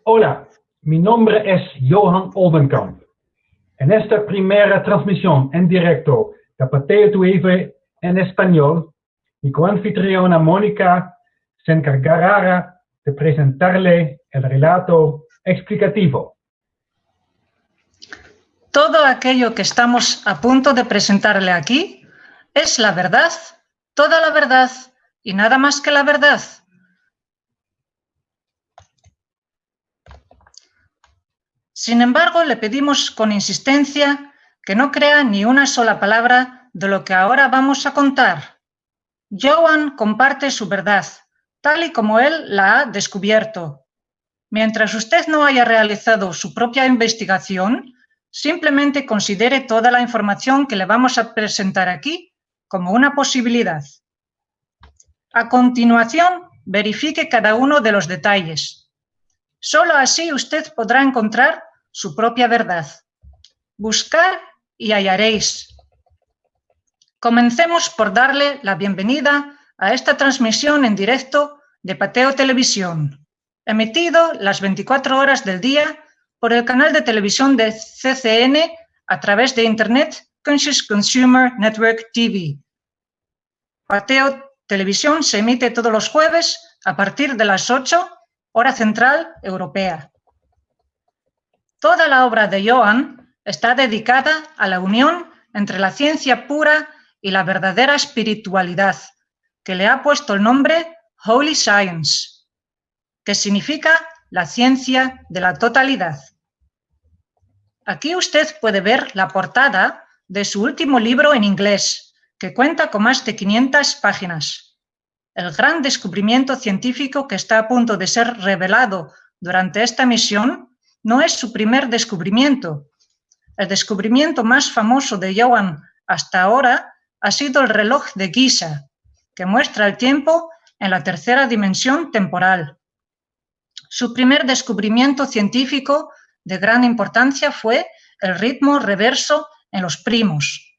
Hola, mi nombre es Johan Oldenkamp. En esta primera transmisión en directo de Pateo TV en español, mi coanfitriona Mónica se encargará de presentarle el relato explicativo. Todo aquello que estamos a punto de presentarle aquí es la verdad, toda la verdad y nada más que la verdad. Sin embargo, le pedimos con insistencia que no crea ni una sola palabra de lo que ahora vamos a contar. Johan comparte su verdad, tal y como él la ha descubierto. Mientras usted no haya realizado su propia investigación, simplemente considere toda la información que le vamos a presentar aquí como una posibilidad. A continuación, verifique cada uno de los detalles. Solo así usted podrá encontrar su propia verdad. Buscar y hallaréis. Comencemos por darle la bienvenida a esta transmisión en directo de Pateo Televisión, emitido las 24 horas del día por el canal de televisión de CCN a través de Internet Conscious Consumer Network TV. Pateo Televisión se emite todos los jueves a partir de las 8, hora central europea. Toda la obra de Johan está dedicada a la unión entre la ciencia pura y la verdadera espiritualidad, que le ha puesto el nombre Holy Science, que significa la ciencia de la totalidad. Aquí usted puede ver la portada de su último libro en inglés, que cuenta con más de 500 páginas. El gran descubrimiento científico que está a punto de ser revelado durante esta misión no es su primer descubrimiento. El descubrimiento más famoso de Johan hasta ahora ha sido el reloj de Giza, que muestra el tiempo en la tercera dimensión temporal. Su primer descubrimiento científico de gran importancia fue el ritmo reverso en los primos.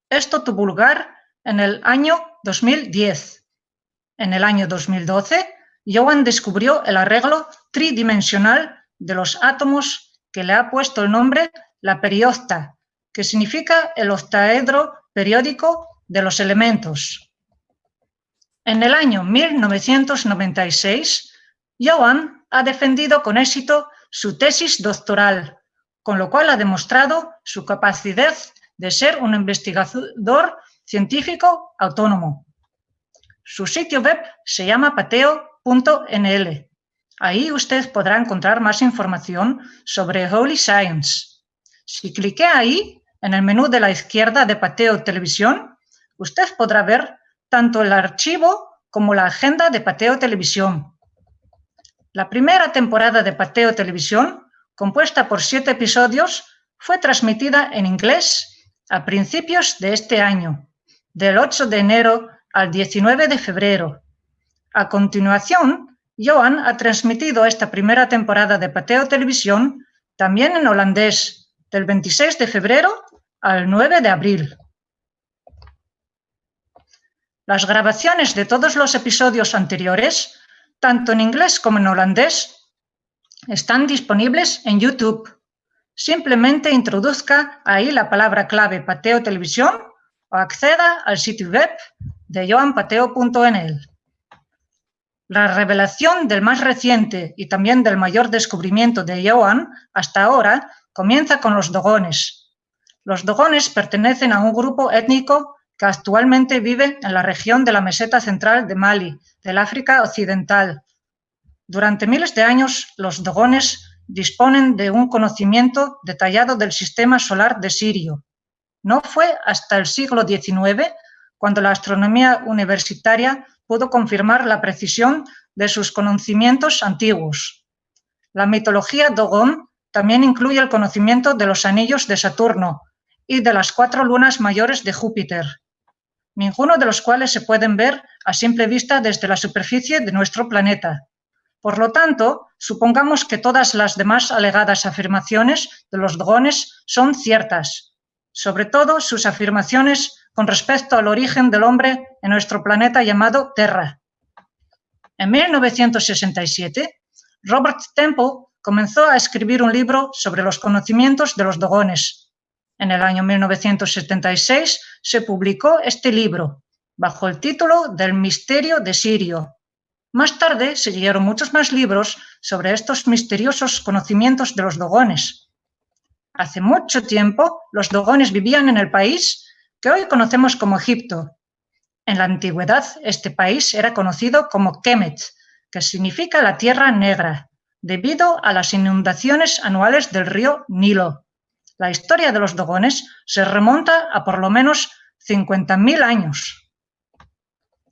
Esto tuvo lugar en el año 2010. En el año 2012, Johan descubrió el arreglo tridimensional de los átomos, que le ha puesto el nombre la periocta, que significa el octaedro periódico de los elementos. En el año 1996, Johan ha defendido con éxito su tesis doctoral, con lo cual ha demostrado su capacidad de ser un investigador científico autónomo. Su sitio web se llama pateo.nl. Ahí usted podrá encontrar más información sobre Holy Science. Si cliquea ahí, en el menú de la izquierda de Pateo Televisión, usted podrá ver tanto el archivo como la agenda de Pateo Televisión. La primera temporada de Pateo Televisión, compuesta por 7 episodios, fue transmitida en inglés a principios de este año, del 8 de enero al 19 de febrero. A continuación, Johan ha transmitido esta primera temporada de Pateo Televisión también en holandés, del 26 de febrero al 9 de abril. Las grabaciones de todos los episodios anteriores, tanto en inglés como en holandés, están disponibles en YouTube. Simplemente introduzca ahí la palabra clave Pateo Televisión o acceda al sitio web de johanpateo.nl. La revelación del más reciente y también del mayor descubrimiento de Johan hasta ahora comienza con los dogones. Los dogones pertenecen a un grupo étnico que actualmente vive en la región de la meseta central de Mali, del África Occidental. Durante miles de años, los dogones disponen de un conocimiento detallado del sistema solar de Sirio. No fue hasta el siglo XIX cuando la astronomía universitaria pudo confirmar la precisión de sus conocimientos antiguos. La mitología Dogon también incluye el conocimiento de los anillos de Saturno y de las 4 lunas mayores de Júpiter, ninguno de los cuales se pueden ver a simple vista desde la superficie de nuestro planeta. Por lo tanto, supongamos que todas las demás alegadas afirmaciones de los dogones son ciertas, sobre todo sus afirmaciones con respecto al origen del hombre en nuestro planeta llamado Terra. En 1967, Robert Temple comenzó a escribir un libro sobre los conocimientos de los dogones. En el año 1976 se publicó este libro, bajo el título del Misterio de Sirio. Más tarde se siguieron muchos más libros sobre estos misteriosos conocimientos de los dogones. Hace mucho tiempo, los dogones vivían en el país que hoy conocemos como Egipto. En la antigüedad, este país era conocido como Kemet, que significa la tierra negra, debido a las inundaciones anuales del río Nilo. La historia de los dogones se remonta a por lo menos 50.000 años.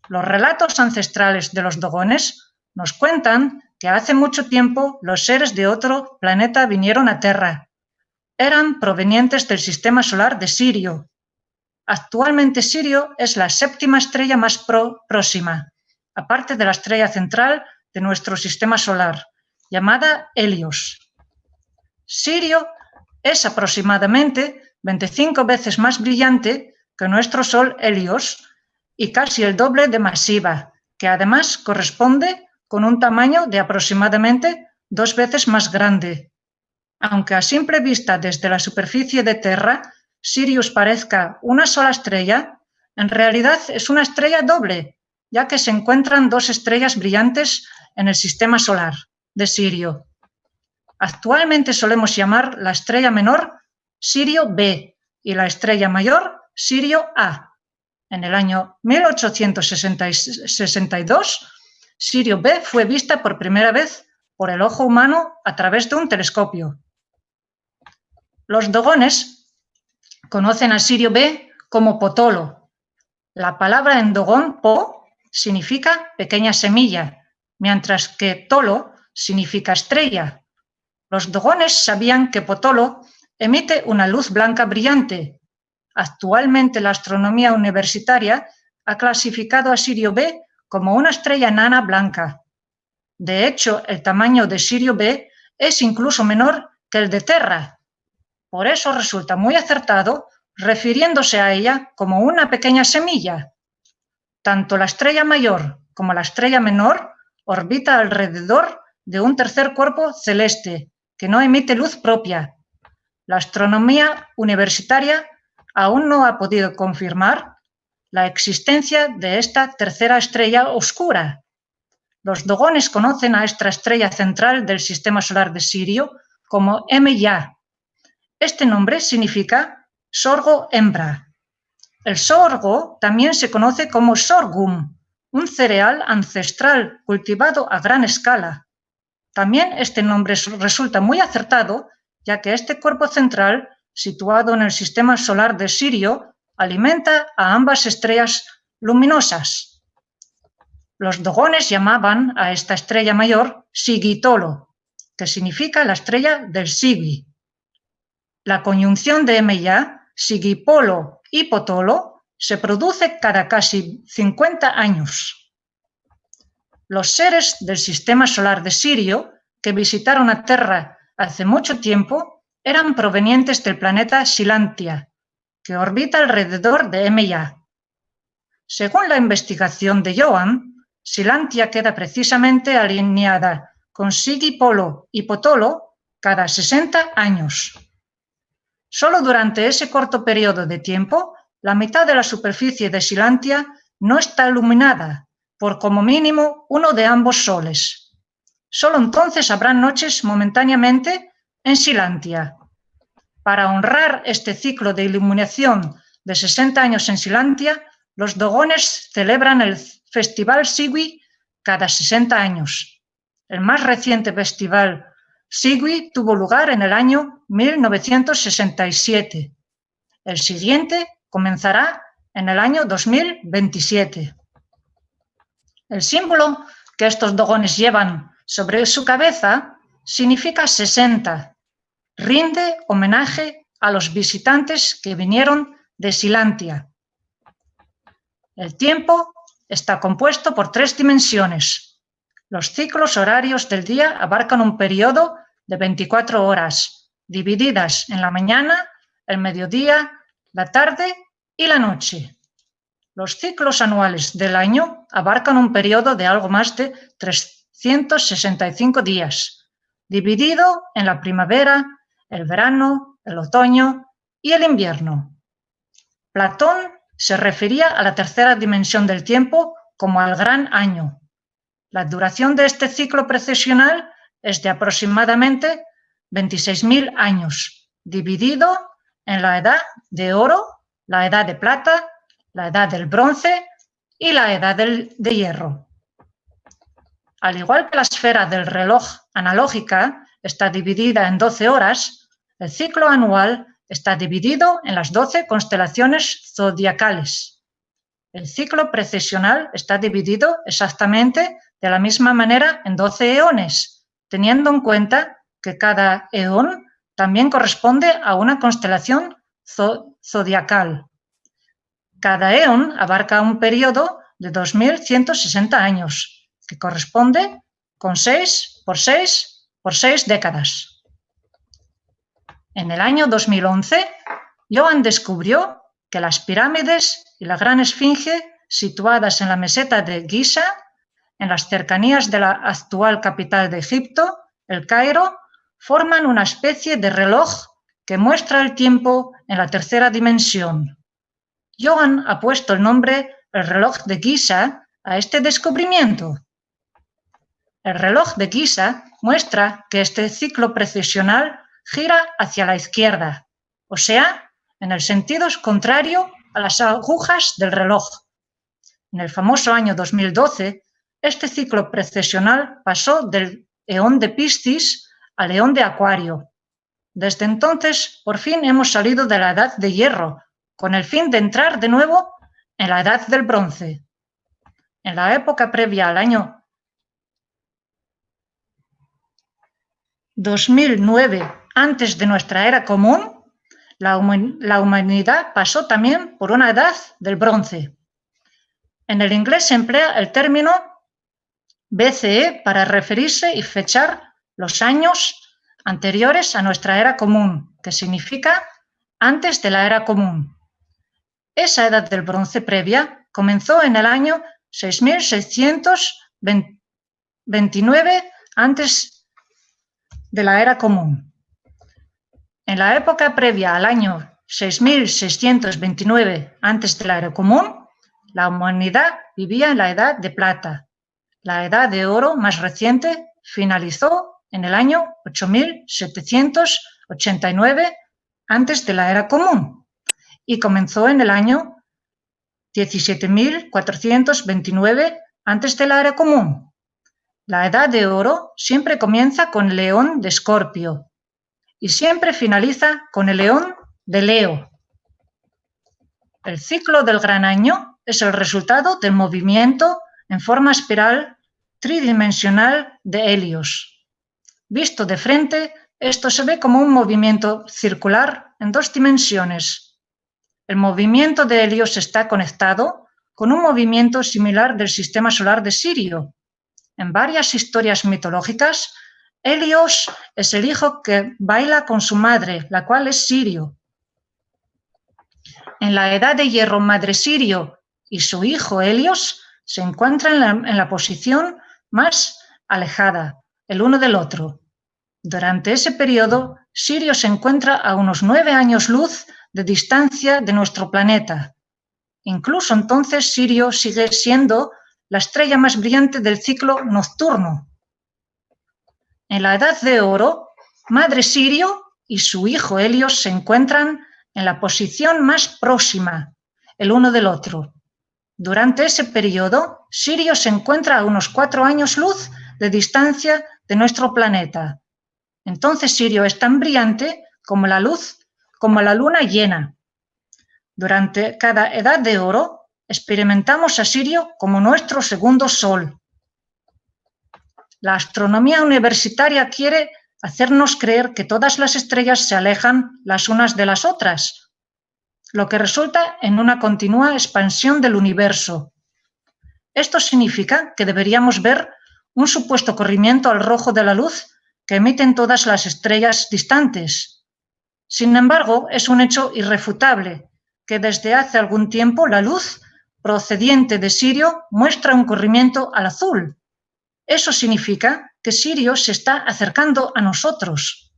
Los relatos ancestrales de los dogones nos cuentan que hace mucho tiempo los seres de otro planeta vinieron a Tierra. Eran provenientes del sistema solar de Sirio. Actualmente Sirio es la séptima estrella más próxima, aparte de la estrella central de nuestro sistema solar, llamada Helios. Sirio es aproximadamente 25 veces más brillante que nuestro Sol Helios y casi el doble de masiva, que además corresponde con un tamaño de aproximadamente 2 veces más grande. Aunque a simple vista desde la superficie de Tierra, Sirius parezca una sola estrella, en realidad es una estrella doble, ya que se encuentran 2 estrellas brillantes en el sistema solar de Sirio. Actualmente solemos llamar la estrella menor Sirio B y la estrella mayor Sirio A. En el año 1862, Sirio B fue vista por primera vez por el ojo humano a través de un telescopio. Los dogones conocen a Sirio B como Potolo. La palabra en dogón, po, significa pequeña semilla, mientras que tolo significa estrella. Los dogones sabían que Potolo emite una luz blanca brillante. Actualmente la astronomía universitaria ha clasificado a Sirio B como una estrella enana blanca. De hecho, el tamaño de Sirio B es incluso menor que el de Terra. Por eso resulta muy acertado refiriéndose a ella como una pequeña semilla. Tanto la estrella mayor como la estrella menor orbita alrededor de un tercer cuerpo celeste que no emite luz propia. La astronomía universitaria aún no ha podido confirmar la existencia de esta tercera estrella oscura. Los dogones conocen a esta estrella central del sistema solar de Sirio como M-Ya. Este nombre significa sorgo hembra. El sorgo también se conoce como sorghum, un cereal ancestral cultivado a gran escala. También este nombre resulta muy acertado, ya que este cuerpo central, situado en el sistema solar de Sirio, alimenta a ambas estrellas luminosas. Los dogones llamaban a esta estrella mayor Sigitolo, que significa la estrella del Sigi. La conjunción de M-Ya, Sigipolo y Potolo se produce cada casi 50 años. Los seres del sistema solar de Sirio, que visitaron a Tierra hace mucho tiempo, eran provenientes del planeta Silantia, que orbita alrededor de M-Ya. Según la investigación de Johan, Silantia queda precisamente alineada con Sigipolo y Potolo cada 60 años. Solo durante ese corto periodo de tiempo, la mitad de la superficie de Silantia no está iluminada por como mínimo uno de ambos soles. Solo entonces habrá noches momentáneamente en Silantia. Para honrar este ciclo de iluminación de 60 años en Silantia, los dogones celebran el Festival Sigui cada 60 años. El más reciente festival Sigui tuvo lugar en el año 1967. El siguiente comenzará en el año 2027. El símbolo que estos dogones llevan sobre su cabeza significa 60. Rinde homenaje a los visitantes que vinieron de Silantia. El tiempo está compuesto por 3 dimensiones. Los ciclos horarios del día abarcan un periodo de 24 horas, divididas en la mañana, el mediodía, la tarde y la noche. Los ciclos anuales del año abarcan un periodo de algo más de 365 días. dividido en la primavera, el verano, el otoño y el invierno. Platón se refería a la tercera dimensión del tiempo como al gran año. La duración de este ciclo precesional es de aproximadamente 26.000 años, dividido en la edad de oro, la edad de plata, la edad del bronce y la edad de hierro. Al igual que la esfera del reloj analógica está dividida en 12 horas, el ciclo anual está dividido en las 12 constelaciones zodiacales. El ciclo precesional está dividido exactamente de la misma manera en 12 eones, teniendo en cuenta que cada eón también corresponde a una constelación zodiacal. Cada eón abarca un periodo de 2.160 años, que corresponde con 6 por 6 por 6 décadas. En el año 2011, Johann descubrió que las pirámides y la gran esfinge situadas en la meseta de Giza, en las cercanías de la actual capital de Egipto, El Cairo, forman una especie de reloj que muestra el tiempo en la tercera dimensión. Johann ha puesto el nombre el reloj de Giza a este descubrimiento. El reloj de Giza muestra que este ciclo precesional gira hacia la izquierda, o sea, en el sentido contrario a las agujas del reloj. En el famoso año 2012, este ciclo precesional pasó del eón de Piscis al eón de Acuario. Desde entonces, por fin hemos salido de la edad de hierro, con el fin de entrar de nuevo en la edad del bronce. En la época previa al año 2009, antes de nuestra era común, la humanidad pasó también por una edad del bronce. En el inglés se emplea el término BCE para referirse y fechar los años anteriores a nuestra era común, que significa antes de la era común. Esa edad del bronce previa comenzó en el año 6629 antes de la era común. En la época previa al año 6629 antes de la era común, la humanidad vivía en la edad de plata. La edad de oro más reciente finalizó en el año 8789 antes de la era común y comenzó en el año 17.429 antes de la era común. La edad de oro siempre comienza con el león de Escorpio y siempre finaliza con el león de Leo. El ciclo del gran año es el resultado del movimiento en forma espiral tridimensional de Helios. Visto de frente, esto se ve como un movimiento circular en dos dimensiones. El movimiento de Helios está conectado con un movimiento similar del sistema solar de Sirio. En varias historias mitológicas, Helios es el hijo que baila con su madre, la cual es Sirio. En la edad de hierro, madre Sirio y su hijo Helios se encuentran en la posición más alejada el uno del otro. Durante ese periodo, Sirio se encuentra a unos 9 años luz de distancia de nuestro planeta. Incluso entonces Sirio sigue siendo la estrella más brillante del ciclo nocturno. En la edad de oro, madre Sirio y su hijo Helios se encuentran en la posición más próxima el uno del otro. Durante ese periodo, Sirio se encuentra a unos 4 años luz de distancia de nuestro planeta. Entonces Sirio es tan brillante como la luna llena. Durante cada edad de oro, experimentamos a Sirio como nuestro segundo sol. La astronomía universitaria quiere hacernos creer que todas las estrellas se alejan las unas de las otras, lo que resulta en una continua expansión del universo. Esto significa que deberíamos ver un supuesto corrimiento al rojo de la luz que emiten todas las estrellas distantes. Sin embargo, es un hecho irrefutable que desde hace algún tiempo la luz procediente de Sirio muestra un corrimiento al azul. Eso significa que Sirio se está acercando a nosotros.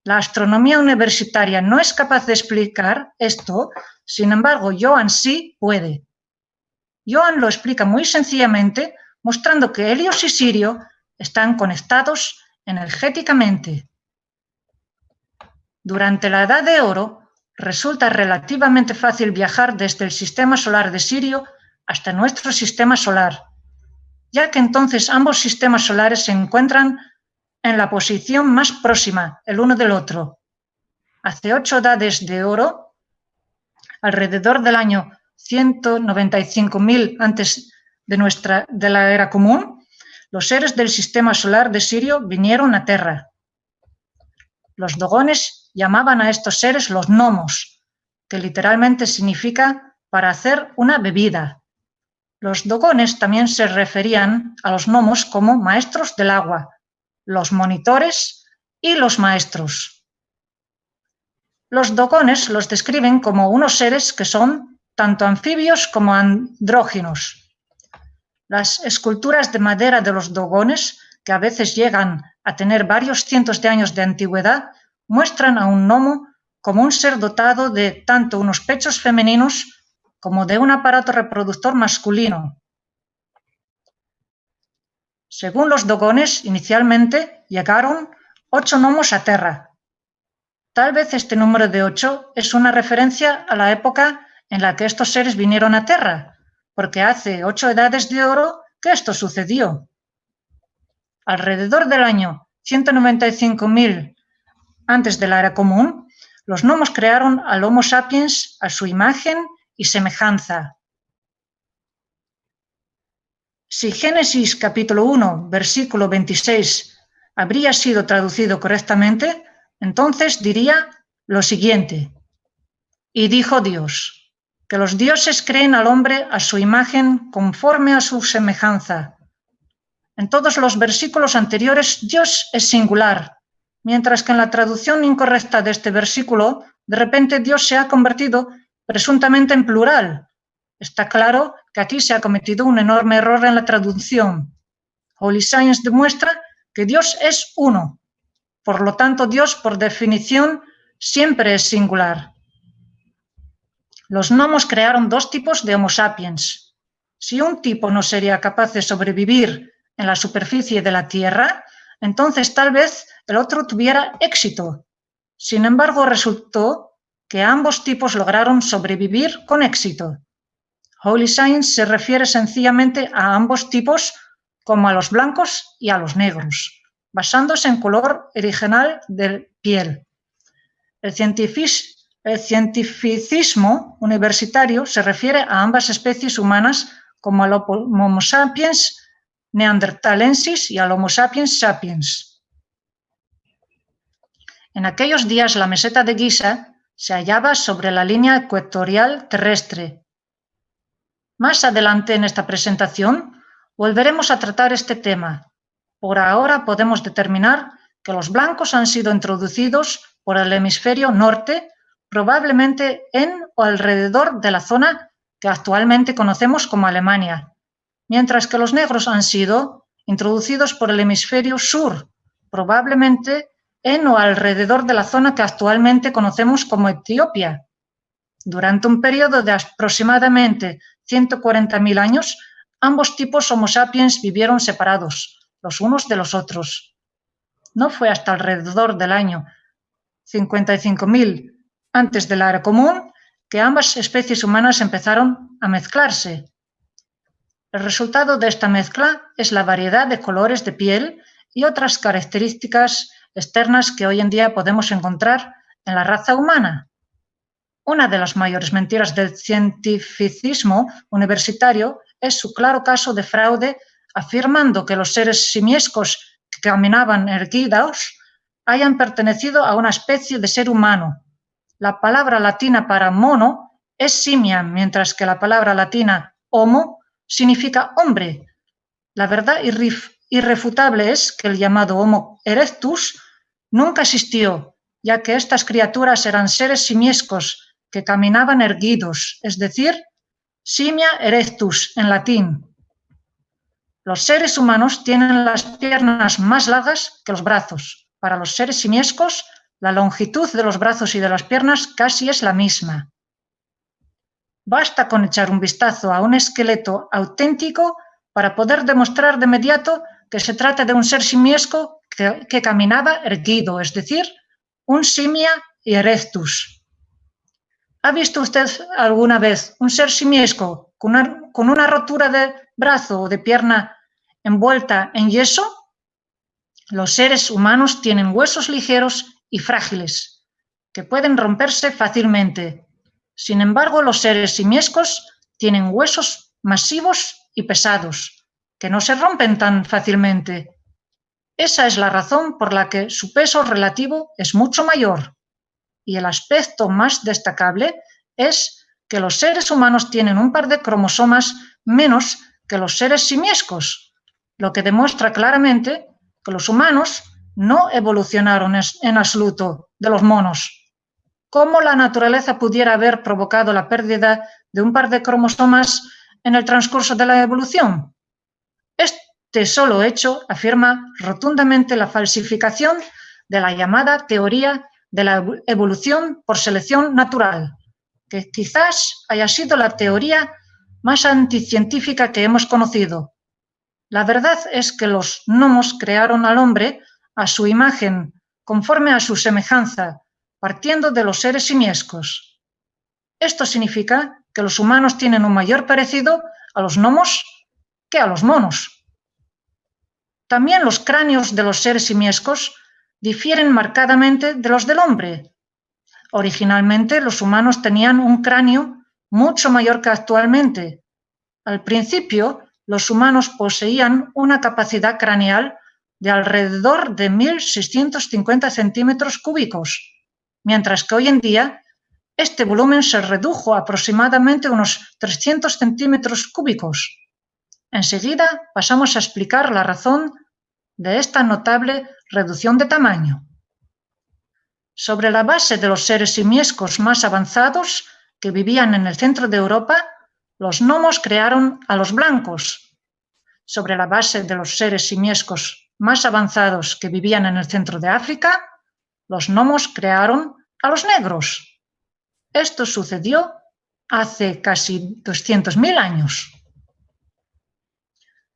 La astronomía universitaria no es capaz de explicar esto, sin embargo, Johann sí puede. Johann lo explica muy sencillamente, mostrando que Helios y Sirio están conectados energéticamente. Durante la Edad de Oro, resulta relativamente fácil viajar desde el sistema solar de Sirio hasta nuestro sistema solar, ya que entonces ambos sistemas solares se encuentran en la posición más próxima el uno del otro. Hace 8 edades de oro, alrededor del año 195.000 antes de la era común, los seres del sistema solar de Sirio vinieron a Tierra. Los dogones llamaban a estos seres los gnomos, que literalmente significa para hacer una bebida. Los dogones también se referían a los gnomos como maestros del agua, los monitores y los maestros. Los dogones los describen como unos seres que son tanto anfibios como andróginos. Las esculturas de madera de los dogones, que a veces llegan a tener varios cientos de años de antigüedad, muestran a un gnomo como un ser dotado de tanto unos pechos femeninos como de un aparato reproductor masculino. Según los dogones, inicialmente llegaron 8 gnomos a Tierra. Tal vez este número de 8 es una referencia a la época en la que estos seres vinieron a Tierra, porque hace 8 edades de oro que esto sucedió. Alrededor del año 195.000 antes de la era común, los gnomos crearon al Homo sapiens a su imagen y semejanza. Si Génesis capítulo 1, versículo 26 habría sido traducido correctamente, entonces diría lo siguiente: y dijo Dios, que los dioses creen al hombre a su imagen conforme a su semejanza. En todos los versículos anteriores, Dios es singular, mientras que en la traducción incorrecta de este versículo, de repente Dios se ha convertido presuntamente en plural. Está claro que aquí se ha cometido un enorme error en la traducción. Holy Science demuestra que Dios es uno. Por lo tanto, Dios, por definición, siempre es singular. Los gnomos crearon 2 tipos de Homo sapiens. Si un tipo no sería capaz de sobrevivir en la superficie de la Tierra, entonces tal vez el otro tuviera éxito. Sin embargo, resultó que ambos tipos lograron sobrevivir con éxito. Holy Science se refiere sencillamente a ambos tipos como a los blancos y a los negros, basándose en color original de piel. El cientificismo universitario se refiere a ambas especies humanas como al Homo sapiens neanderthalensis y al Homo sapiens sapiens. En aquellos días la meseta de Giza se hallaba sobre la línea ecuatorial terrestre. Más adelante en esta presentación volveremos a tratar este tema. Por ahora podemos determinar que los blancos han sido introducidos por el hemisferio norte, probablemente en o alrededor de la zona que actualmente conocemos como Alemania, mientras que los negros han sido introducidos por el hemisferio sur, probablemente en o alrededor de la zona que actualmente conocemos como Etiopía. Durante un periodo de aproximadamente 140.000 años, ambos tipos Homo sapiens vivieron separados, los unos de los otros. No fue hasta alrededor del año 55.000 antes de la era común que ambas especies humanas empezaron a mezclarse. El resultado de esta mezcla es la variedad de colores de piel y otras características externas que hoy en día podemos encontrar en la raza humana. Una de las mayores mentiras del cientificismo universitario es su claro caso de fraude, afirmando que los seres simiescos que caminaban erguidos hayan pertenecido a una especie de ser humano. La palabra latina para mono es simia, mientras que la palabra latina homo significa hombre. La verdad irrefutable es que el llamado Homo erectus nunca existió, ya que estas criaturas eran seres simiescos que caminaban erguidos, es decir, simia erectus en latín. Los seres humanos tienen las piernas más largas que los brazos. Para los seres simiescos, la longitud de los brazos y de las piernas casi es la misma. Basta con echar un vistazo a un esqueleto auténtico para poder demostrar de inmediato que se trata de un ser simiesco que caminaba erguido, es decir, un simia erectus. ¿Ha visto usted alguna vez un ser simiesco con una rotura de brazo o de pierna envuelta en yeso? Los seres humanos tienen huesos ligeros y frágiles, que pueden romperse fácilmente. Sin embargo, los seres simiescos tienen huesos masivos y pesados, que no se rompen tan fácilmente. Esa es la razón por la que su peso relativo es mucho mayor. Y el aspecto más destacable es que los seres humanos tienen un par de cromosomas menos que los seres simiescos, lo que demuestra claramente que los humanos no evolucionaron en absoluto de los monos. ¿Cómo la naturaleza pudiera haber provocado la pérdida de un par de cromosomas en el transcurso de la evolución? Este solo hecho afirma rotundamente la falsificación de la llamada teoría de la evolución por selección natural, que quizás haya sido la teoría más anticientífica que hemos conocido. La verdad es que los gnomos crearon al hombre a su imagen, conforme a su semejanza, partiendo de los seres simiescos. Esto significa que los humanos tienen un mayor parecido a los gnomos que a los monos. También los cráneos de los seres simiescos difieren marcadamente de los del hombre. Originalmente, los humanos tenían un cráneo mucho mayor que actualmente. Al principio, los humanos poseían una capacidad craneal de alrededor de 1.650 centímetros cúbicos, mientras que hoy en día este volumen se redujo a aproximadamente unos 300 centímetros cúbicos. Enseguida pasamos a explicar la razón de esta notable reducción de tamaño. Sobre la base de los seres simiescos más avanzados que vivían en el centro de Europa, los gnomos crearon a los blancos. Sobre la base de los seres simiescos más avanzados que vivían en el centro de África, los gnomos crearon a los negros. Esto sucedió hace casi 200.000 años.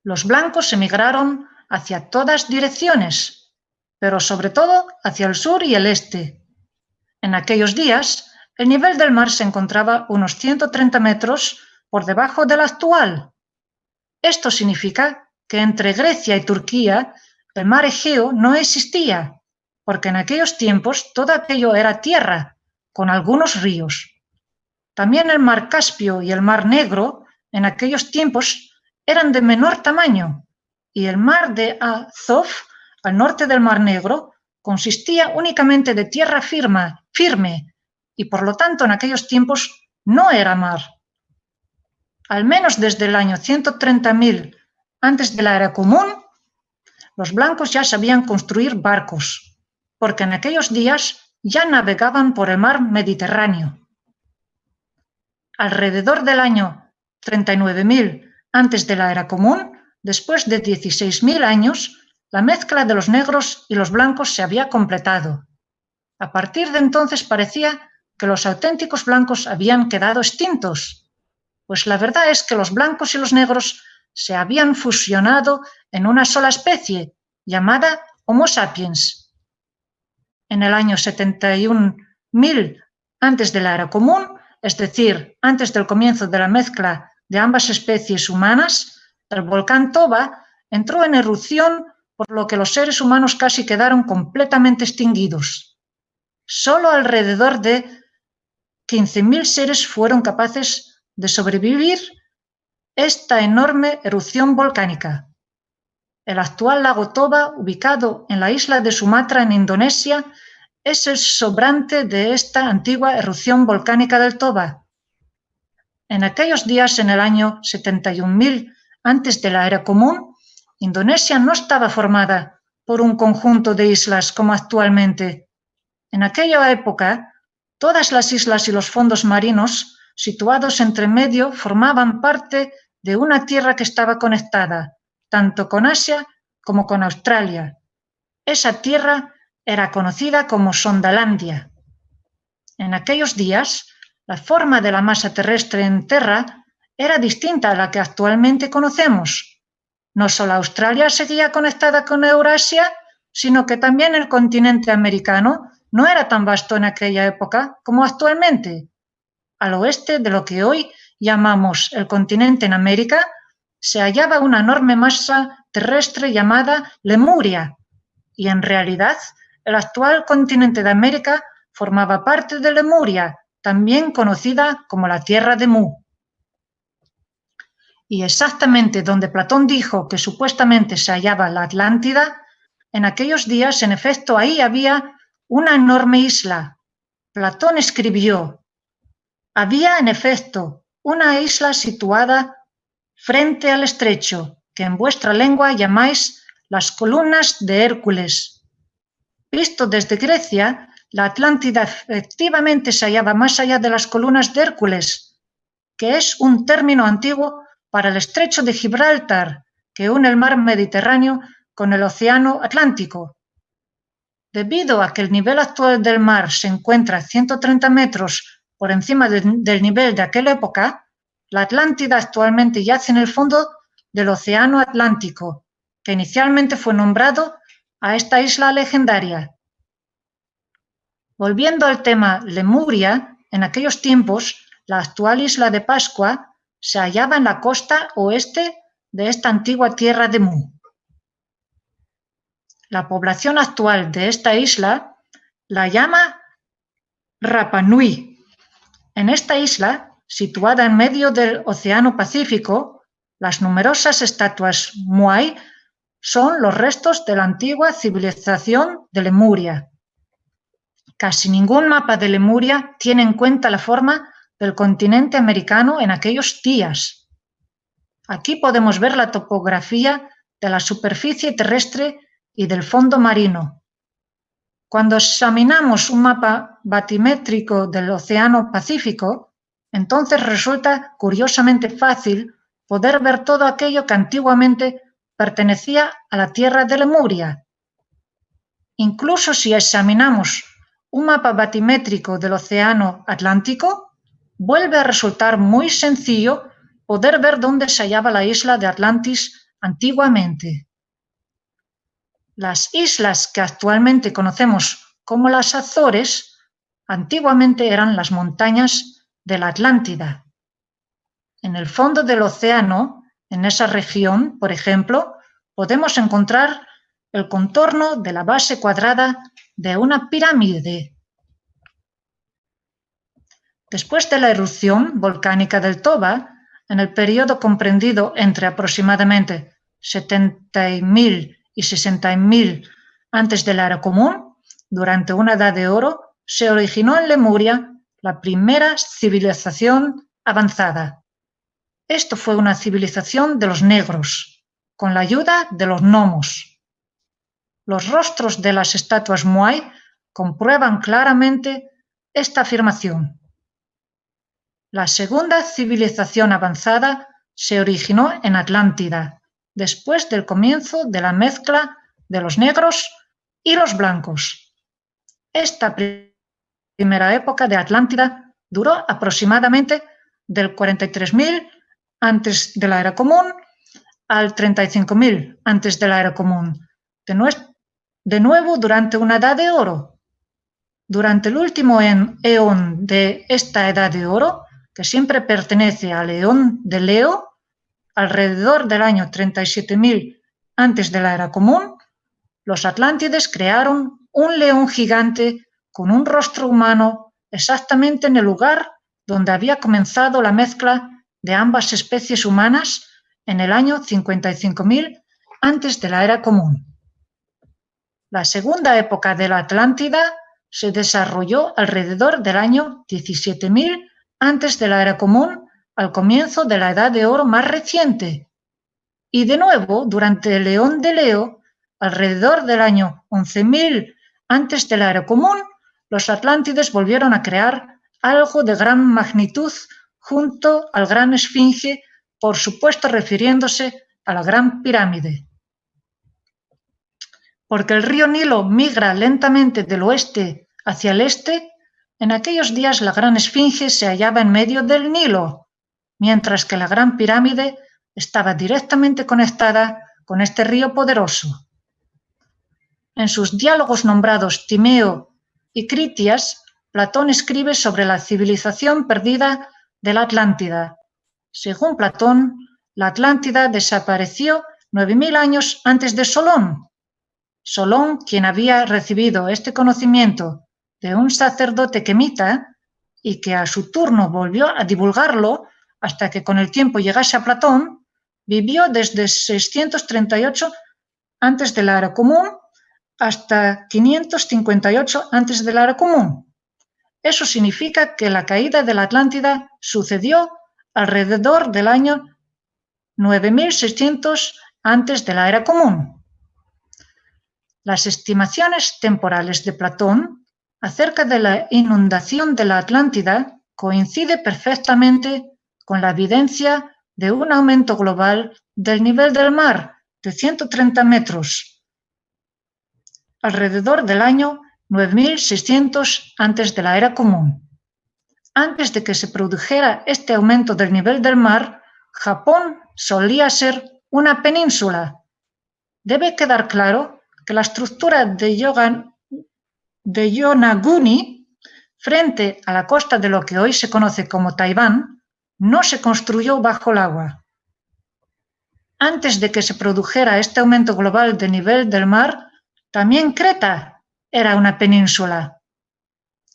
Los blancos emigraron hacia todas direcciones, pero sobre todo hacia el sur y el este. En aquellos días, el nivel del mar se encontraba unos 130 metros por debajo del actual. Esto significa que entre Grecia y Turquía el mar Egeo no existía, porque en aquellos tiempos todo aquello era tierra, con algunos ríos. También el mar Caspio y el mar Negro en aquellos tiempos eran de menor tamaño, y el mar de Azov, al norte del mar Negro, consistía únicamente de tierra firme, y por lo tanto en aquellos tiempos no era mar. Al menos desde el año 130.000 antes de la era común, los blancos ya sabían construir barcos, porque en aquellos días ya navegaban por el mar Mediterráneo. Alrededor del año 39.000 antes de la era común, después de 16.000 años, la mezcla de los negros y los blancos se había completado. A partir de entonces parecía que los auténticos blancos habían quedado extintos, pues la verdad es que los blancos y los negros se habían fusionado en una sola especie, llamada Homo sapiens. En el año 71.000 antes de la era común, es decir, antes del comienzo de la mezcla de ambas especies humanas, el volcán Toba entró en erupción, por lo que los seres humanos casi quedaron completamente extinguidos. Solo alrededor de 15.000 seres fueron capaces de sobrevivir esta enorme erupción volcánica. El actual lago Toba, ubicado en la isla de Sumatra, en Indonesia, es el sobrante de esta antigua erupción volcánica del Toba. En aquellos días, en el año 71.000 antes de la era común, Indonesia no estaba formada por un conjunto de islas como actualmente. En aquella época, todas las islas y los fondos marinos situados entre medio formaban parte de una tierra que estaba conectada, tanto con Asia como con Australia. Esa tierra era conocida como Sondalandia. En aquellos días, la forma de la masa terrestre en Terra era distinta a la que actualmente conocemos. No solo Australia seguía conectada con Eurasia, sino que también el continente americano no era tan vasto en aquella época como actualmente. Al oeste de lo que hoy llamamos el continente en América, se hallaba una enorme masa terrestre llamada Lemuria, y en realidad el actual continente de América formaba parte de Lemuria, también conocida como la Tierra de Mu. Y exactamente donde Platón dijo que supuestamente se hallaba la Atlántida, en aquellos días, en efecto, ahí había una enorme isla. Platón escribió: había, en efecto, una isla situada frente al estrecho, que en vuestra lengua llamáis las columnas de Hércules. Visto desde Grecia, la Atlántida efectivamente se hallaba más allá de las columnas de Hércules, que es un término antiguo para el estrecho de Gibraltar, que une el mar Mediterráneo con el océano Atlántico. Debido a que el nivel actual del mar se encuentra a 130 metros por encima del nivel de aquella época, la Atlántida actualmente yace en el fondo del océano Atlántico, que inicialmente fue nombrado a esta isla legendaria. Volviendo al tema Lemuria, en aquellos tiempos, la actual isla de Pascua se hallaba en la costa oeste de esta antigua tierra de Mu. La población actual de esta isla la llama Rapa Nui. En esta isla, situada en medio del Océano Pacífico, las numerosas estatuas Moai son los restos de la antigua civilización de Lemuria. Casi ningún mapa de Lemuria tiene en cuenta la forma del continente americano en aquellos días. Aquí podemos ver la topografía de la superficie terrestre y del fondo marino. Cuando examinamos un mapa batimétrico del Océano Pacífico, entonces resulta curiosamente fácil poder ver todo aquello que antiguamente pertenecía a la tierra de Lemuria. Incluso si examinamos un mapa batimétrico del Océano Atlántico, vuelve a resultar muy sencillo poder ver dónde se hallaba la isla de Atlantis antiguamente. Las islas que actualmente conocemos como las Azores, antiguamente eran las montañas de la Atlántida. En el fondo del océano, en esa región, por ejemplo, podemos encontrar el contorno de la base cuadrada de una pirámide. Después de la erupción volcánica del Toba, en el periodo comprendido entre aproximadamente 70.000 y 60.000 antes de la era común, durante una edad de oro, se originó en Lemuria la primera civilización avanzada. Esto fue una civilización de los negros, con la ayuda de los gnomos. Los rostros de las estatuas Moai comprueban claramente esta afirmación. La segunda civilización avanzada se originó en Atlántida, después del comienzo de la mezcla de los negros y los blancos. Esta primera época de Atlántida duró aproximadamente del 43.000 antes de la era común al 35.000 antes de la era común, de nuevo durante una edad de oro. Durante el último eón de esta edad de oro, que siempre pertenece al eón de Leo, alrededor del año 37.000 antes de la era común, los atlántides crearon un león gigante con un rostro humano exactamente en el lugar donde había comenzado la mezcla de ambas especies humanas en el año 55.000 antes de la era común. La segunda época de la Atlántida se desarrolló alrededor del año 17.000 antes de la era común, al comienzo de la edad de oro más reciente. Y de nuevo, durante el eón de Leo, alrededor del año 11.000 antes de la era común, los atlántides volvieron a crear algo de gran magnitud junto al gran esfinge, por supuesto refiriéndose a la Gran Pirámide. Porque el río Nilo migra lentamente del oeste hacia el este, en aquellos días la Gran Esfinge se hallaba en medio del Nilo, mientras que la Gran Pirámide estaba directamente conectada con este río poderoso. En sus diálogos nombrados Timeo y Critias, Platón escribe sobre la civilización perdida de la Atlántida. Según Platón, la Atlántida desapareció 9000 años antes de Solón. Solón, quien había recibido este conocimiento de un sacerdote quemita y que a su turno volvió a divulgarlo hasta que con el tiempo llegase a Platón, vivió desde 638 antes de la era común hasta 558 antes de la era común. Eso significa que la caída de la Atlántida sucedió alrededor del año 9600 antes de la era común. Las estimaciones temporales de Platón acerca de la inundación de la Atlántida coincide perfectamente con la evidencia de un aumento global del nivel del mar de 130 metros alrededor del año 9600 antes de la era común. Antes de que se produjera este aumento del nivel del mar, Japón solía ser una península. Debe quedar claro que la estructura de Yonaguni, frente a la costa de lo que hoy se conoce como Taiwán, no se construyó bajo el agua. Antes de que se produjera este aumento global del nivel del mar, también Creta era una península.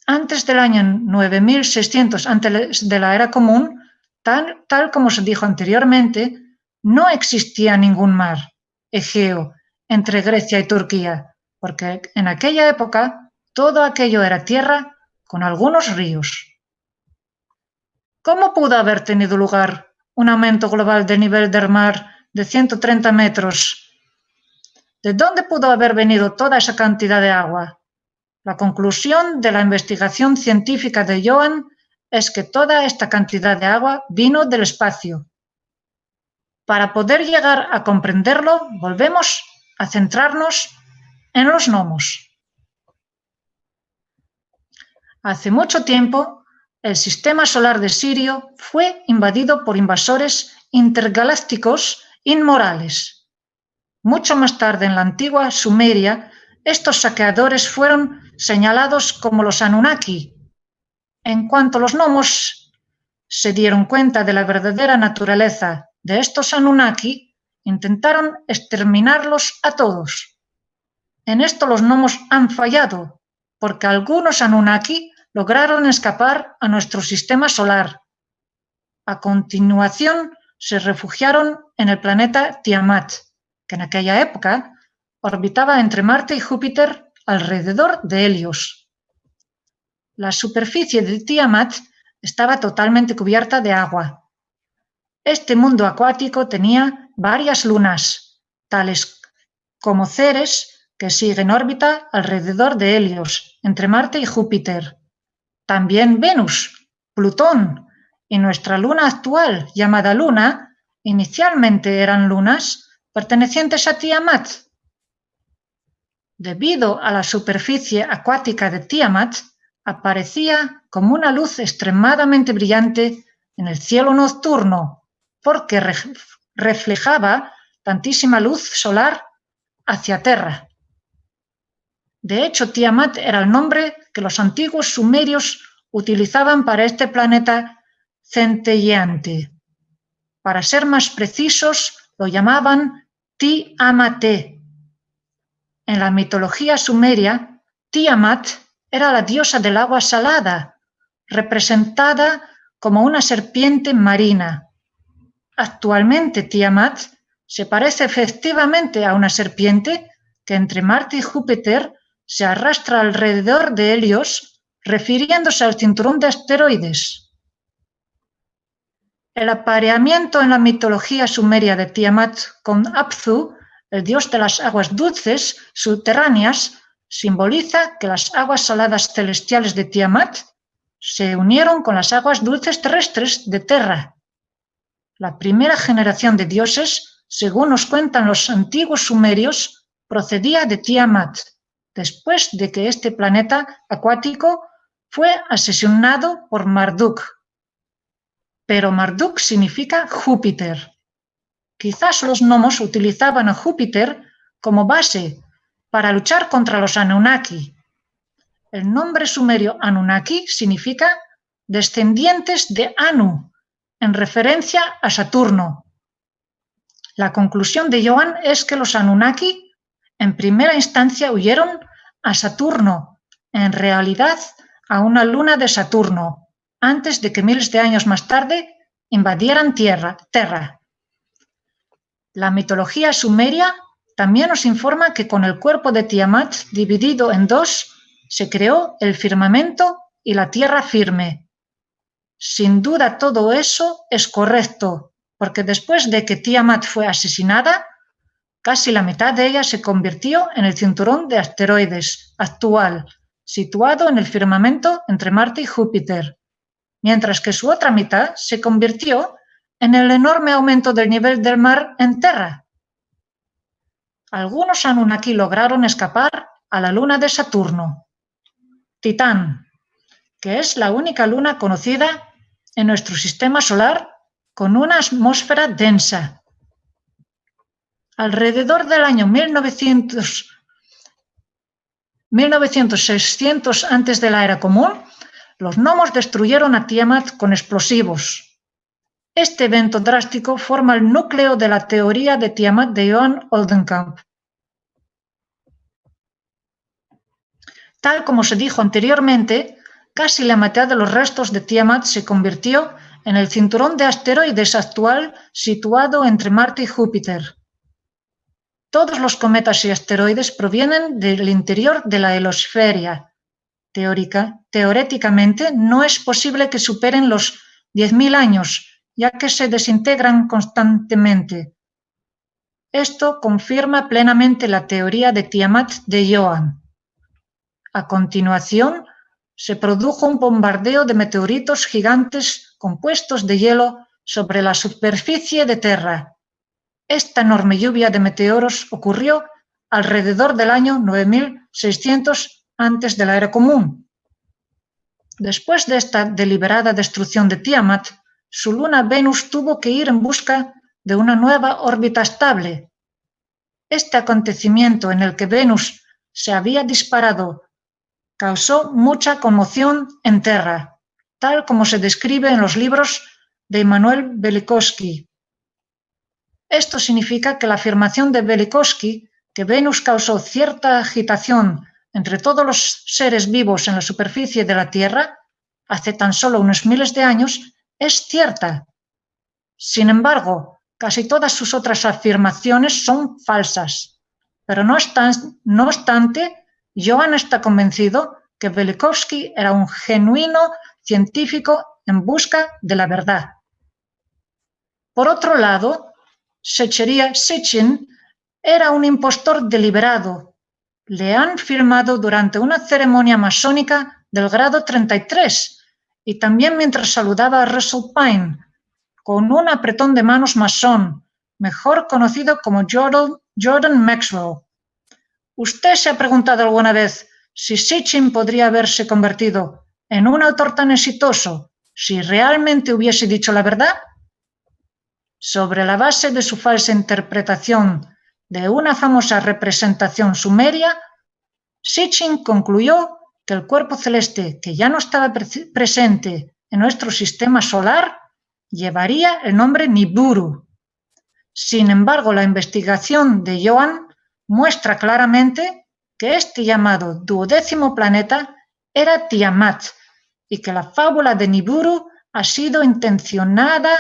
Antes del año 9600 antes de la era común, tal como se dijo anteriormente, no existía ningún mar Egeo entre Grecia y Turquía, porque en aquella época todo aquello era tierra con algunos ríos. ¿Cómo pudo haber tenido lugar un aumento global del nivel del mar de 130 metros? ¿De dónde pudo haber venido toda esa cantidad de agua? La conclusión de la investigación científica de Johann es que toda esta cantidad de agua vino del espacio. Para poder llegar a comprenderlo, volvemos a centrarnos en los gnomos. Hace mucho tiempo, el sistema solar de Sirio fue invadido por invasores intergalácticos inmorales. Mucho más tarde, en la antigua Sumeria, estos saqueadores fueron señalados como los Anunnaki. En cuanto los gnomos se dieron cuenta de la verdadera naturaleza de estos Anunnaki, intentaron exterminarlos a todos. En esto los gnomos han fallado, porque algunos Anunnaki lograron escapar a nuestro sistema solar. A continuación, se refugiaron en el planeta Tiamat, que en aquella época orbitaba entre Marte y Júpiter alrededor de Helios. La superficie de Tiamat estaba totalmente cubierta de agua. Este mundo acuático tenía varias lunas, tales como Ceres, que sigue en órbita alrededor de Helios, entre Marte y Júpiter. También Venus, Plutón y nuestra luna actual, llamada Luna, inicialmente eran lunas pertenecientes a Tiamat. Debido a la superficie acuática de Tiamat, aparecía como una luz extremadamente brillante en el cielo nocturno, porque reflejaba tantísima luz solar hacia Terra. De hecho, Tiamat era el nombre que los antiguos sumerios utilizaban para este planeta centelleante. Para ser más precisos, lo llamaban Ti-Amate. En la mitología sumeria, Tiamat era la diosa del agua salada, representada como una serpiente marina. Actualmente, Tiamat se parece efectivamente a una serpiente que entre Marte y Júpiter se arrastra alrededor de Helios, refiriéndose al cinturón de asteroides. El apareamiento en la mitología sumeria de Tiamat con Apsu, el dios de las aguas dulces subterráneas, simboliza que las aguas saladas celestiales de Tiamat se unieron con las aguas dulces terrestres de Terra. La primera generación de dioses según nos cuentan los antiguos sumerios, procedía de Tiamat, después de que este planeta acuático fue asesinado por Marduk. Pero Marduk significa Júpiter. Quizás los gnomos utilizaban a Júpiter como base para luchar contra los Anunnaki. El nombre sumerio Anunnaki significa descendientes de Anu, en referencia a Saturno. La conclusión de Johann es que los Anunnaki en primera instancia huyeron a Saturno, en realidad a una luna de Saturno, antes de que miles de años más tarde invadieran Terra. La mitología sumeria también nos informa que con el cuerpo de Tiamat dividido en dos, se creó el firmamento y la tierra firme. Sin duda todo eso es correcto, porque después de que Tiamat fue asesinada, casi la mitad de ella se convirtió en el cinturón de asteroides actual, situado en el firmamento entre Marte y Júpiter, mientras que su otra mitad se convirtió en el enorme aumento del nivel del mar en Terra. Algunos Anunnaki lograron escapar a la luna de Saturno, Titán, que es la única luna conocida en nuestro sistema solar con una atmósfera densa. Alrededor del año 1600 antes de la era común, los gnomos destruyeron a Tiamat con explosivos. Este evento drástico forma el núcleo de la teoría de Tiamat de Johann Oldenkamp. Tal como se dijo anteriormente, casi la mitad de los restos de Tiamat se convirtió en el cinturón de asteroides actual situado entre Marte y Júpiter. Todos los cometas y asteroides provienen del interior de la helosfera. Teóricamente, no es posible que superen los 10.000 años, ya que se desintegran constantemente. Esto confirma plenamente la teoría de Tiamat de Johann. A continuación, se produjo un bombardeo de meteoritos gigantes compuestos de hielo sobre la superficie de Terra. Esta enorme lluvia de meteoros ocurrió alrededor del año 9600 antes de la era común. Después de esta deliberada destrucción de Tiamat, su luna Venus tuvo que ir en busca de una nueva órbita estable. Este acontecimiento en el que Venus se había disparado causó mucha conmoción en Terra, tal como se describe en los libros de Immanuel Velikovsky. Esto significa que la afirmación de Velikovsky, que Venus causó cierta agitación entre todos los seres vivos en la superficie de la Tierra, hace tan solo unos miles de años, es cierta. Sin embargo, casi todas sus otras afirmaciones son falsas. Pero no obstante, Johann está convencido que Velikovsky era un genuino científico en busca de la verdad. Por otro lado, Sitchin era un impostor deliberado. Le han firmado durante una ceremonia masónica del grado 33 y también mientras saludaba a Russell Pine, con un apretón de manos masón, mejor conocido como Jordan Maxwell. ¿Usted se ha preguntado alguna vez si Sitchin podría haberse convertido en un autor tan exitoso si realmente hubiese dicho la verdad? Sobre la base de su falsa interpretación de una famosa representación sumeria, Sitchin concluyó que el cuerpo celeste que ya no estaba presente en nuestro sistema solar llevaría el nombre Nibiru. Sin embargo, la investigación de Johann muestra claramente que este llamado 12º planeta era Tiamat y que la fábula de Nibiru ha sido intencionada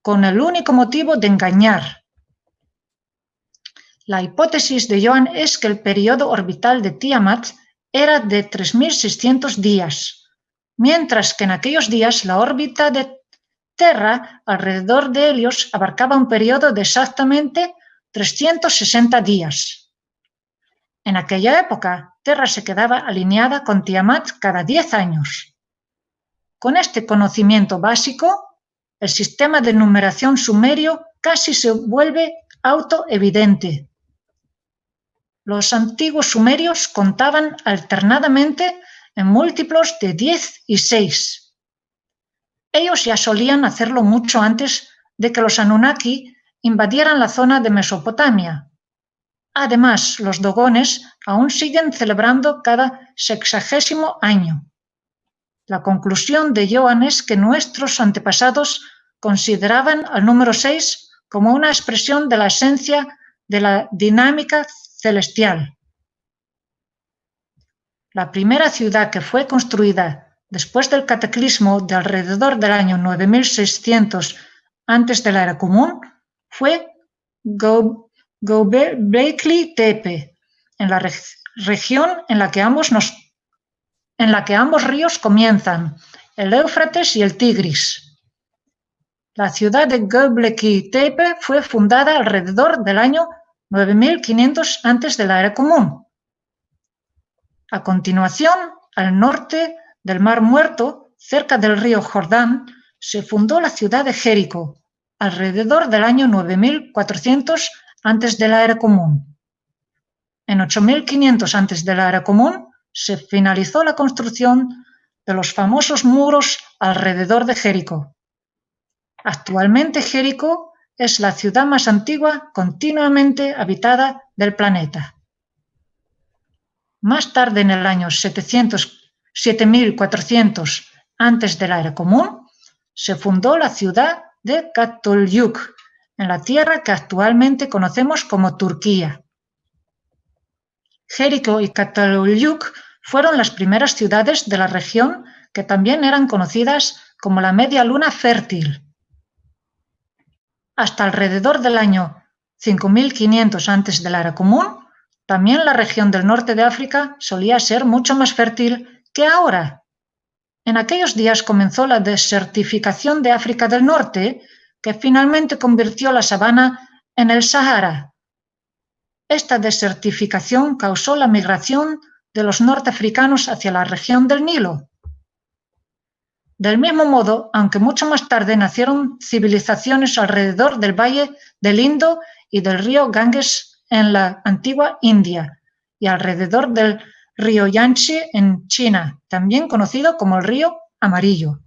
con el único motivo de engañar. La hipótesis de Johann es que el periodo orbital de Tiamat era de 3.600 días, mientras que en aquellos días la órbita de Terra alrededor de Helios abarcaba un periodo de exactamente 360 días. En aquella época, Terra se quedaba alineada con Tiamat cada 10 años. Con este conocimiento básico, el sistema de numeración sumerio casi se vuelve autoevidente. Los antiguos sumerios contaban alternadamente en múltiplos de 10 y 6. Ellos ya solían hacerlo mucho antes de que los Anunnaki invadieran la zona de Mesopotamia. Además, los dogones aún siguen celebrando cada 60º año. La conclusión de Johann es que nuestros antepasados consideraban al número 6 como una expresión de la esencia de la dinámica celestial. La primera ciudad que fue construida después del cataclismo de alrededor del año 9600 antes de la era común fue Göbekli Tepe, en la región en la que ambos ríos comienzan, el Éufrates y el Tigris. La ciudad de Göbekli Tepe fue fundada alrededor del año 9500 antes de la era común. A continuación, al norte del Mar Muerto, cerca del río Jordán, se fundó la ciudad de Jericó, alrededor del año 9400 antes de la era común. En 8500 antes de la era común se finalizó la construcción de los famosos muros alrededor de Jericó. Actualmente Jericó es la ciudad más antigua continuamente habitada del planeta. Más tarde, en el año 7400 antes de la era común, se fundó la ciudad de Çatalhöyük, en la tierra que actualmente conocemos como Turquía. Jericó y Çatalhöyük fueron las primeras ciudades de la región que también eran conocidas como la Media Luna Fértil. Hasta alrededor del año 5500 antes de la era común, también la región del norte de África solía ser mucho más fértil que ahora. En aquellos días comenzó la desertificación de África del Norte, que finalmente convirtió la sabana en el Sahara. Esta desertificación causó la migración de los norteafricanos hacia la región del Nilo. Del mismo modo, aunque mucho más tarde nacieron civilizaciones alrededor del valle del Indo y del río Ganges en la antigua India y alrededor del río Yangtze en China, también conocido como el río Amarillo.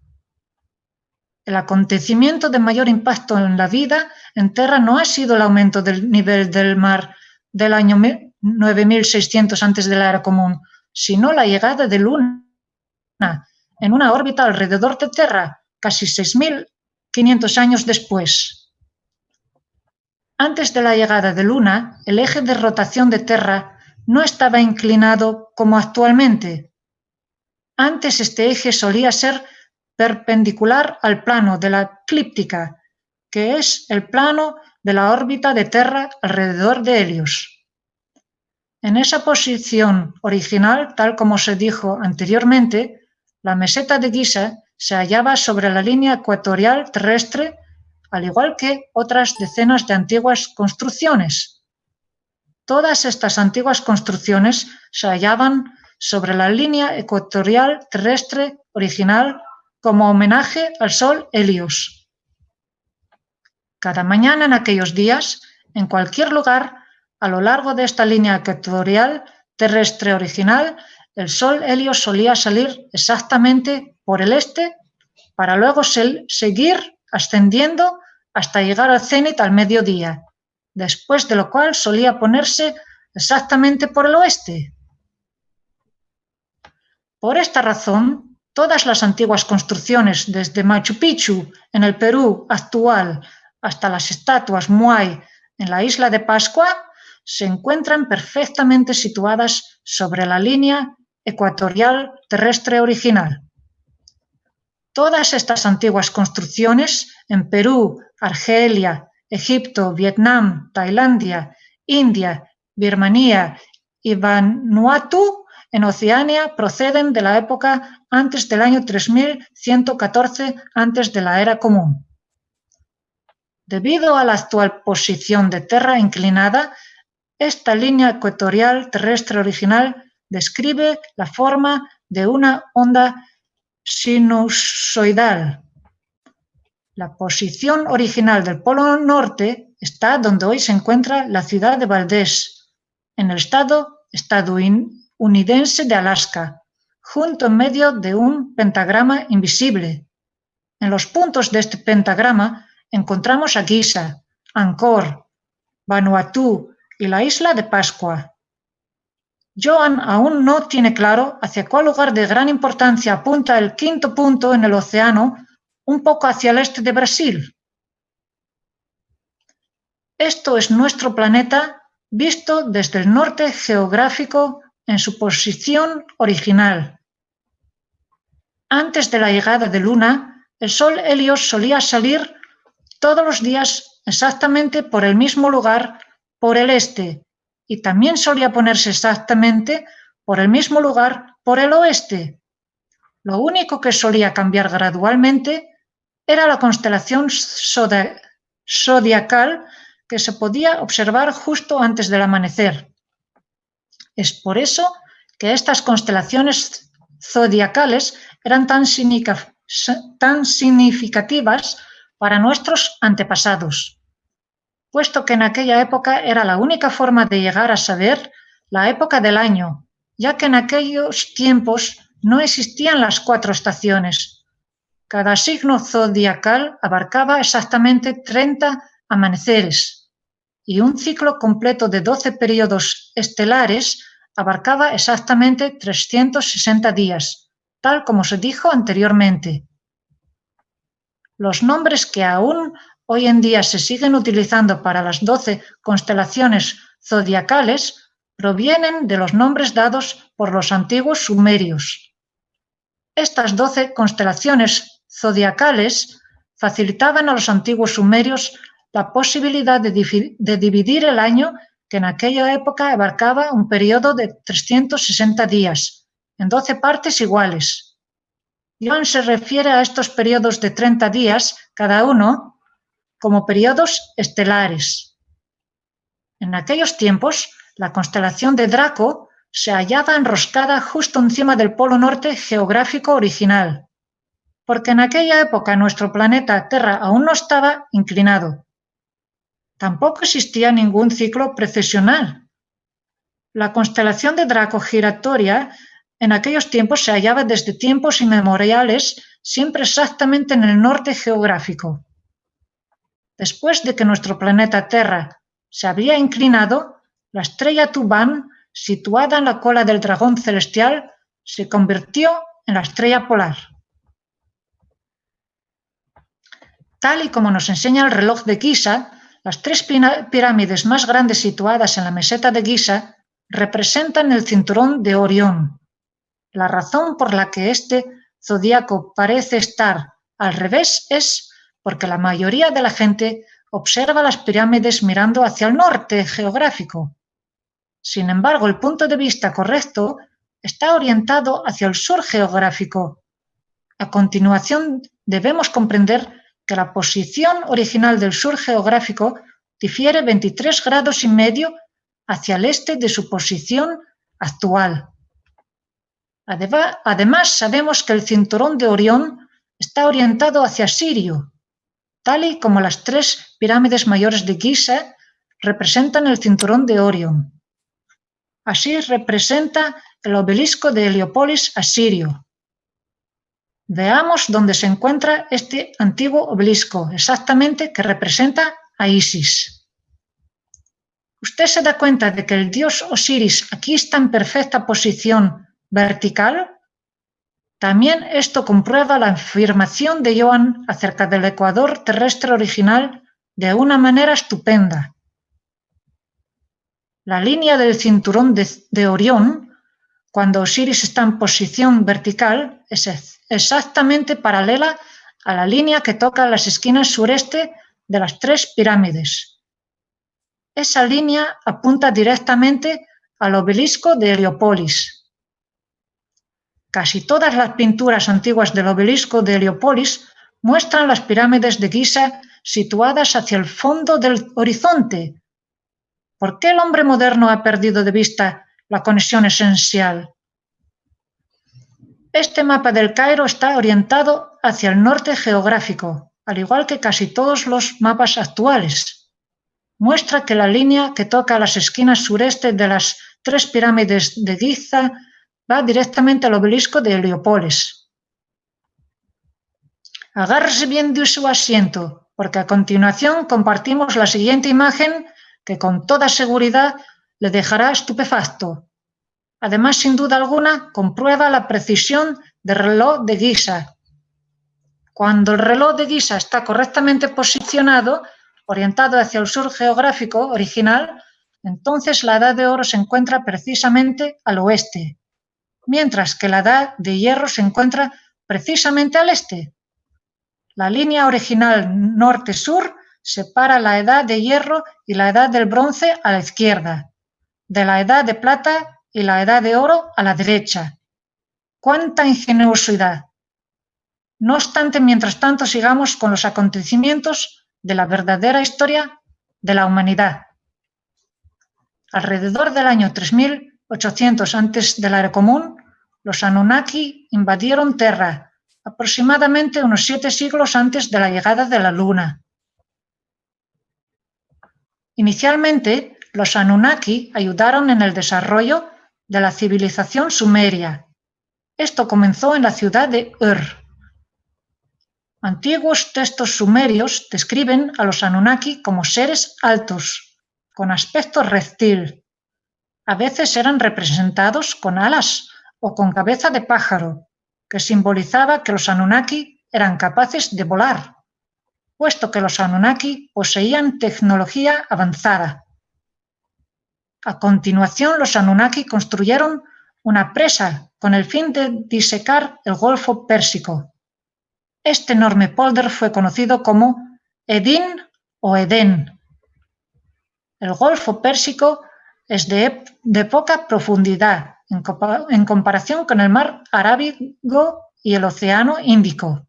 El acontecimiento de mayor impacto en la vida en Tierra no ha sido el aumento del nivel del mar del año 9600 antes de la era común, sino la llegada de Luna en una órbita alrededor de Tierra, casi 6500 años después. Antes de la llegada de Luna, el eje de rotación de Tierra no estaba inclinado como actualmente. Antes este eje solía ser perpendicular al plano de la eclíptica, que es el plano de la órbita de Tierra alrededor de Helios. En esa posición original, tal como se dijo anteriormente, la meseta de Giza se hallaba sobre la línea ecuatorial terrestre, al igual que otras decenas de antiguas construcciones. Todas estas antiguas construcciones se hallaban sobre la línea ecuatorial terrestre original como homenaje al sol Helios. Cada mañana en aquellos días, en cualquier lugar, a lo largo de esta línea ecuatorial terrestre original, el sol Helios solía salir exactamente por el este para luego seguir ascendiendo hasta llegar al cenit al mediodía, después de lo cual solía ponerse exactamente por el oeste. Por esta razón, todas las antiguas construcciones, desde Machu Picchu en el Perú actual hasta las estatuas Moai en la isla de Pascua, se encuentran perfectamente situadas sobre la línea ecuatorial terrestre original. Todas estas antiguas construcciones en Perú, Argelia, Egipto, Vietnam, Tailandia, India, Birmania y Vanuatu en Oceanía proceden de la época antes del año 3114 antes de la era común. Debido a la actual posición de Tierra inclinada, esta línea ecuatorial terrestre original describe la forma de una onda sinusoidal. La posición original del polo norte está donde hoy se encuentra la ciudad de Valdez, en el estado estadounidense de Alaska, junto en medio de un pentagrama invisible. En los puntos de este pentagrama encontramos a Giza, Angkor, Vanuatu y la isla de Pascua. Joan aún no tiene claro hacia cuál lugar de gran importancia apunta el quinto punto en el océano, un poco hacia el este de Brasil. Esto es nuestro planeta visto desde el norte geográfico en su posición original. Antes de la llegada de Luna, el Sol Helios solía salir todos los días exactamente por el mismo lugar, por el este, y también solía ponerse exactamente por el mismo lugar, por el oeste. Lo único que solía cambiar gradualmente era la constelación zodiacal que se podía observar justo antes del amanecer. Es por eso que estas constelaciones zodiacales eran tan significativas para nuestros antepasados, puesto que en aquella época era la única forma de llegar a saber la época del año, ya que en aquellos tiempos no existían las 4 estaciones. Cada signo zodiacal abarcaba exactamente 30 amaneceres y un ciclo completo de 12 periodos estelares abarcaba exactamente 360 días, tal como se dijo anteriormente. Los nombres que aún hoy en día se siguen utilizando para las 12 constelaciones zodiacales provienen de los nombres dados por los antiguos sumerios. Estas 12 constelaciones zodiacales facilitaban a los antiguos sumerios la posibilidad de dividir el año, que en aquella época abarcaba un periodo de 360 días, en 12 partes iguales. Joan se refiere a estos periodos de 30 días cada uno como periodos estelares. En aquellos tiempos, la constelación de Draco se hallaba enroscada justo encima del polo norte geográfico original, porque en aquella época nuestro planeta Tierra aún no estaba inclinado. Tampoco existía ningún ciclo precesional. La constelación de Draco giratoria en aquellos tiempos se hallaba desde tiempos inmemoriales siempre exactamente en el norte geográfico. Después de que nuestro planeta Tierra se había inclinado, la estrella Tuban, situada en la cola del dragón celestial, se convirtió en la estrella polar. Tal y como nos enseña el reloj de Giza, las 3 pirámides más grandes situadas en la meseta de Giza representan el cinturón de Orión. La razón por la que este zodíaco parece estar al revés es porque la mayoría de la gente observa las pirámides mirando hacia el norte geográfico. Sin embargo, el punto de vista correcto está orientado hacia el sur geográfico. A continuación, debemos comprender que la posición original del sur geográfico difiere 23,5 grados hacia el este de su posición actual. Además, sabemos que el cinturón de Orión está orientado hacia Sirio, tal y como las 3 pirámides mayores de Giza representan el cinturón de Orión. Así representa el obelisco de Heliópolis asirio. Veamos dónde se encuentra este antiguo obelisco, exactamente que representa a Isis. ¿Usted se da cuenta de que el dios Osiris aquí está en perfecta posición vertical? También esto comprueba la afirmación de Joan acerca del ecuador terrestre original de una manera estupenda. La línea del cinturón de Orión, cuando Osiris está en posición vertical, es exactamente paralela a la línea que toca las esquinas sureste de las 3 pirámides. Esa línea apunta directamente al obelisco de Heliópolis. Casi todas las pinturas antiguas del obelisco de Heliópolis muestran las pirámides de Giza situadas hacia el fondo del horizonte. ¿Por qué el hombre moderno ha perdido de vista la conexión esencial? Este mapa del Cairo está orientado hacia el norte geográfico, al igual que casi todos los mapas actuales. muestra que la línea que toca las esquinas sureste de las 3 pirámides de Giza va directamente al obelisco de Heliópolis. Agárrese bien de su asiento, porque a continuación compartimos la siguiente imagen que con toda seguridad le dejará estupefacto. Además, sin duda alguna, comprueba la precisión del reloj de Giza. Cuando el reloj de Giza está correctamente posicionado, orientado hacia el sur geográfico original, entonces la Edad de Oro se encuentra precisamente al oeste, mientras que la Edad de Hierro se encuentra precisamente al este. La línea original norte-sur separa la Edad de Hierro y la Edad del Bronce a la izquierda, de la Edad de Plata y la Edad de Oro a la derecha. ¡Cuánta ingenuidad! No obstante, mientras tanto, sigamos con los acontecimientos de la verdadera historia de la humanidad. Alrededor del año 3800 antes de la era común, los Anunnaki invadieron Terra, aproximadamente unos 7 siglos antes de la llegada de la Luna. Inicialmente, los Anunnaki ayudaron en el desarrollo de la civilización sumeria. Esto comenzó en la ciudad de Ur. Antiguos textos sumerios describen a los Anunnaki como seres altos, con aspecto reptil. A veces eran representados con alas o con cabeza de pájaro, que simbolizaba que los Anunnaki eran capaces de volar, puesto que los Anunnaki poseían tecnología avanzada. A continuación, los Anunnaki construyeron una presa con el fin de disecar el Golfo Pérsico. Este enorme polder fue conocido como Edín o Edén. El Golfo Pérsico es de poca profundidad en comparación con el mar Arábigo y el Océano Índico.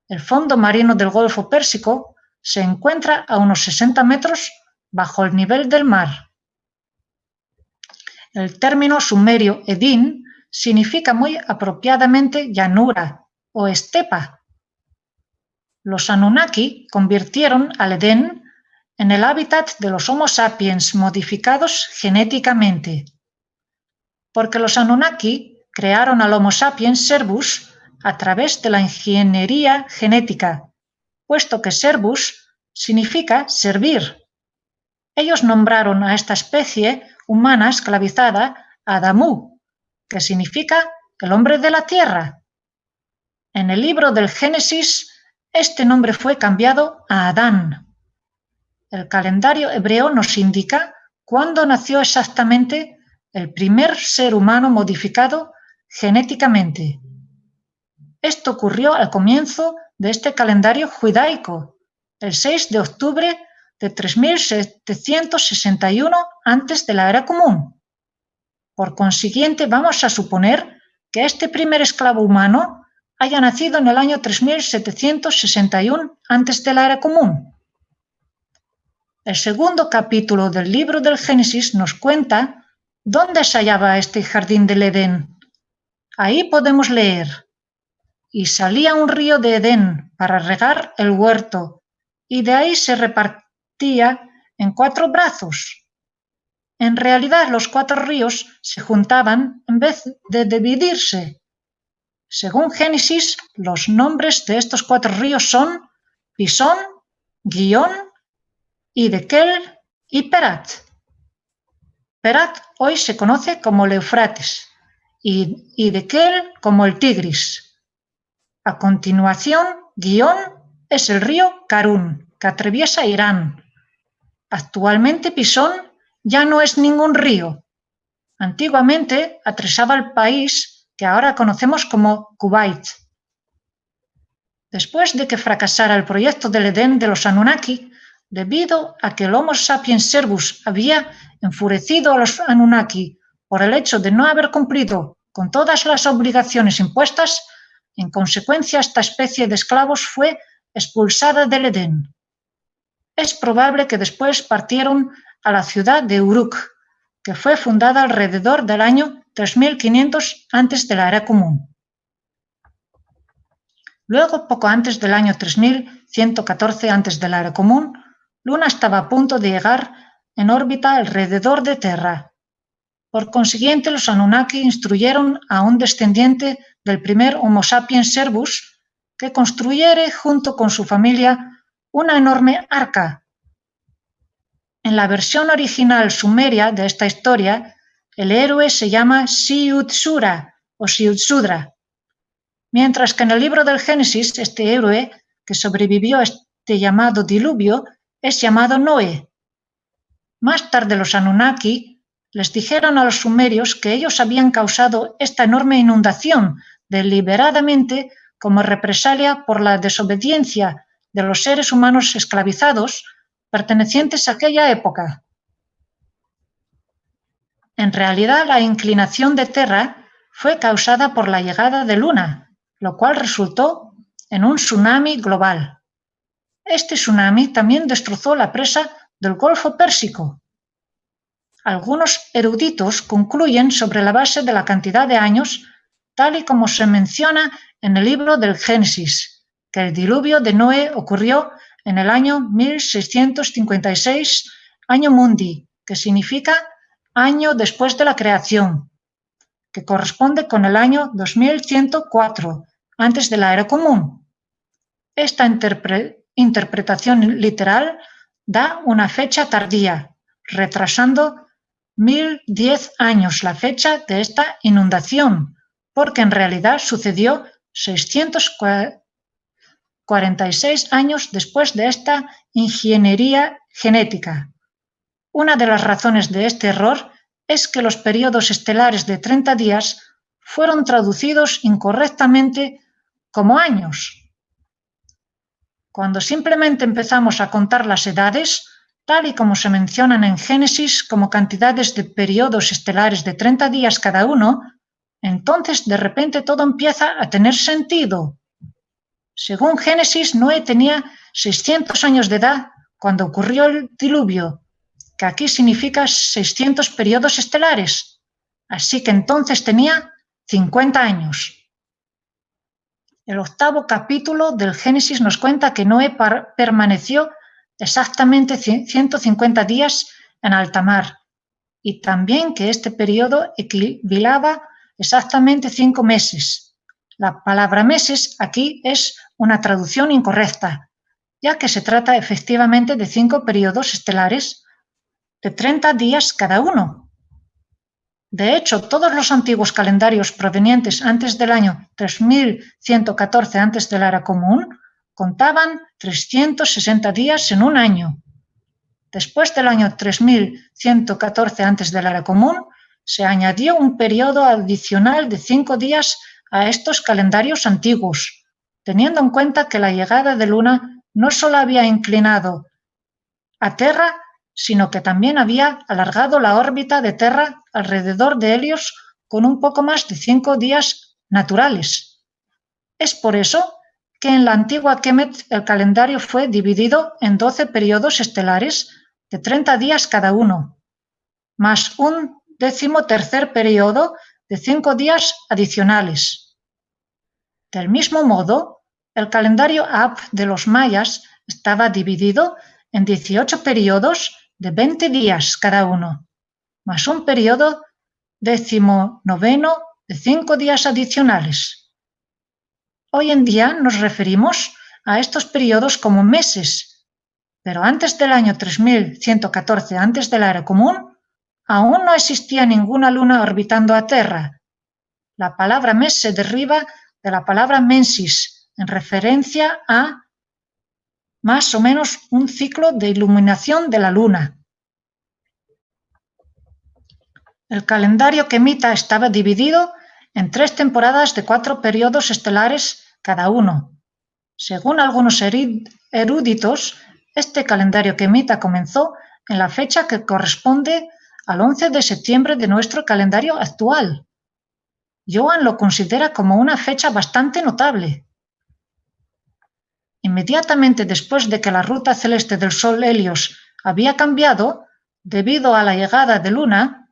El fondo marino del Golfo Pérsico se encuentra a unos 60 metros bajo el nivel del mar. El término sumerio Edín significa muy apropiadamente llanura o estepa. Los Anunnaki convirtieron al Edén en el hábitat de los Homo sapiens modificados genéticamente, porque los Anunnaki crearon al Homo sapiens servus a través de la ingeniería genética, puesto que servus significa servir. Ellos nombraron a esta especie humana esclavizada Adamu, que significa el hombre de la tierra. En el libro del Génesis, este nombre fue cambiado a Adán. El calendario hebreo nos indica cuándo nació exactamente el primer ser humano modificado genéticamente. Esto ocurrió al comienzo de este calendario judaico, el 6 de octubre de 3761 antes de la era común. Por consiguiente, vamos a suponer que este primer esclavo humano haya nacido en el año 3761 antes de la era común. El segundo capítulo del libro del Génesis nos cuenta dónde se hallaba este jardín del Edén. Ahí podemos leer: y salía un río de Edén para regar el huerto, y de ahí se repartía en 4 brazos. En realidad, los 4 ríos se juntaban en vez de dividirse. Según Génesis, los nombres de estos 4 ríos son Pisón, Gihón, Hiddekel y Perat. Perat hoy se conoce como el Éufrates y Hiddekel como el Tigris. A continuación, Gihón es el río Karún, que atraviesa Irán. Actualmente Pisón ya no es ningún río. Antiguamente atravesaba el país que ahora conocemos como Kuwait. Después de que fracasara el proyecto del Edén de los Anunnaki, debido a que el Homo sapiens servus había enfurecido a los Anunnaki por el hecho de no haber cumplido con todas las obligaciones impuestas, en consecuencia esta especie de esclavos fue expulsada del Edén. Es probable que después partieron a la ciudad de Uruk, que fue fundada alrededor del año 3500 antes de la era común. Luego, poco antes del año 3114 antes de la era común, Luna estaba a punto de llegar en órbita alrededor de Terra. Por consiguiente, los Anunnaki instruyeron a un descendiente del primer Homo sapiens servus que construyere junto con su familia una enorme arca. En la versión original sumeria de esta historia, el héroe se llama Siudsura o Siudsudra, mientras que en el libro del Génesis este héroe que sobrevivió a este llamado diluvio es llamado Noé. Más tarde los Anunnaki les dijeron a los sumerios que ellos habían causado esta enorme inundación deliberadamente como represalia por la desobediencia de los seres humanos esclavizados pertenecientes a aquella época. En realidad, la inclinación de Terra fue causada por la llegada de Luna, lo cual resultó en un tsunami global. Este tsunami también destrozó la presa del Golfo Pérsico. Algunos eruditos concluyen sobre la base de la cantidad de años, tal y como se menciona en el libro del Génesis, que el diluvio de Noé ocurrió en el año 1656, año mundi, que significa año después de la creación, que corresponde con el año 2104, antes de la era común. Esta interpretación literal da una fecha tardía, retrasando 1010 años la fecha de esta inundación, porque en realidad sucedió 646 años después de esta ingeniería genética. Una de las razones de este error es que los periodos estelares de 30 días fueron traducidos incorrectamente como años. Cuando simplemente empezamos a contar las edades, tal y como se mencionan en Génesis como cantidades de periodos estelares de 30 días cada uno, entonces de repente todo empieza a tener sentido. Según Génesis, Noé tenía 600 años de edad cuando ocurrió el diluvio, que aquí significa 600 periodos estelares, así que entonces tenía 50 años. El 8º capítulo del Génesis nos cuenta que Noé permaneció exactamente 150 días en alta mar y también que este periodo equivalía exactamente 5 meses. La palabra meses aquí es una traducción incorrecta, ya que se trata efectivamente de 5 periodos estelares de 30 días cada uno. De hecho, todos los antiguos calendarios provenientes antes del año 3114 antes de la era común contaban 360 días en un año. Después del año 3114 antes de la era común, se añadió un periodo adicional de 5 días a estos calendarios antiguos, teniendo en cuenta que la llegada de Luna no solo había inclinado a Terra, sino que también había alargado la órbita de Terra alrededor de Helios con un poco más de 5 días naturales. Es por eso que en la antigua Kemet el calendario fue dividido en 12 periodos estelares de 30 días cada uno, más un 13º periodo de 5 días adicionales. Del mismo modo, el calendario Ab de los mayas estaba dividido en 18 periodos de 20 días cada uno, más un periodo 19º de 5 días adicionales. Hoy en día nos referimos a estos periodos como meses, pero antes del año 3114 antes de la era común, aún no existía ninguna luna orbitando a Terra. La palabra mes se deriva de la palabra mensis, en referencia a más o menos un ciclo de iluminación de la luna. El calendario Kemita estaba dividido en 3 temporadas de 4 periodos estelares cada uno. Según algunos eruditos, este calendario Kemita comenzó en la fecha que corresponde al 11 de septiembre de nuestro calendario actual. Johann lo considera como una fecha bastante notable. Inmediatamente después de que la ruta celeste del Sol Helios había cambiado, debido a la llegada de Luna,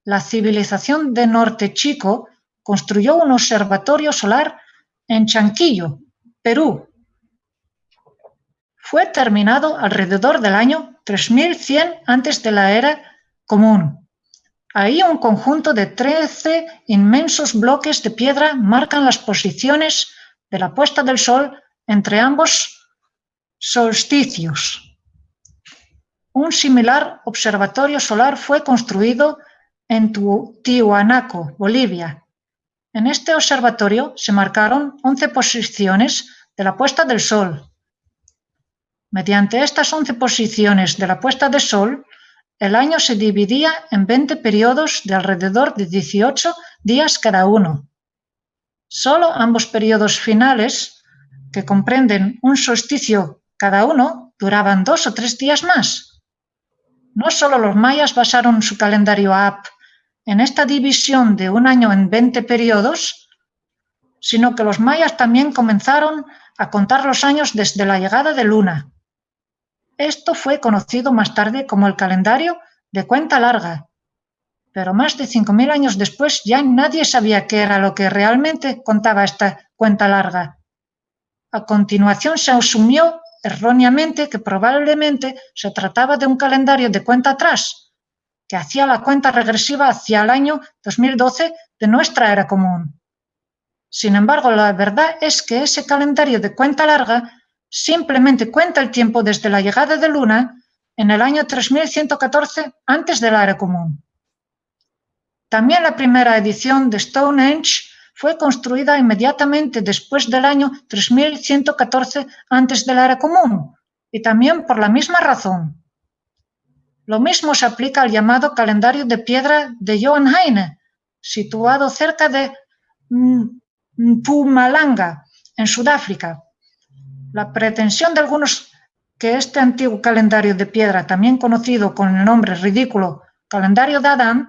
la civilización de Norte Chico construyó un observatorio solar en Chanquillo, Perú. fue terminado alrededor del año 3100 antes de la era común. Ahí un conjunto de 13 inmensos bloques de piedra marcan las posiciones de la puesta del sol entre ambos solsticios. Un similar observatorio solar fue construido en Tiahuanaco, Bolivia. En este observatorio se marcaron 11 posiciones de la puesta del sol. Mediante estas 11 posiciones de la puesta de sol, el año se dividía en 20 periodos de alrededor de 18 días cada uno. Solo ambos periodos finales, que comprenden un solsticio cada uno, duraban 2 o 3 días más. No solo los mayas basaron su calendario Aap en esta división de un año en 20 periodos, sino que los mayas también comenzaron a contar los años desde la llegada de Luna. Esto fue conocido más tarde como el calendario de cuenta larga, pero más de 5000 años después ya nadie sabía qué era lo que realmente contaba esta cuenta larga. A continuación se asumió erróneamente que probablemente se trataba de un calendario de cuenta atrás, que hacía la cuenta regresiva hacia el año 2012 de nuestra era común. Sin embargo, la verdad es que ese calendario de cuenta larga simplemente cuenta el tiempo desde la llegada de Luna en el año 3114 antes de la era común. También la primera edición de Stonehenge fue construida inmediatamente después del año 3114 antes de la era común, y también por la misma razón. Lo mismo se aplica al llamado calendario de piedra de Johan Heine, situado cerca de Mpumalanga, en Sudáfrica. La pretensión de algunos que este antiguo calendario de piedra, también conocido con el nombre ridículo calendario de Adán,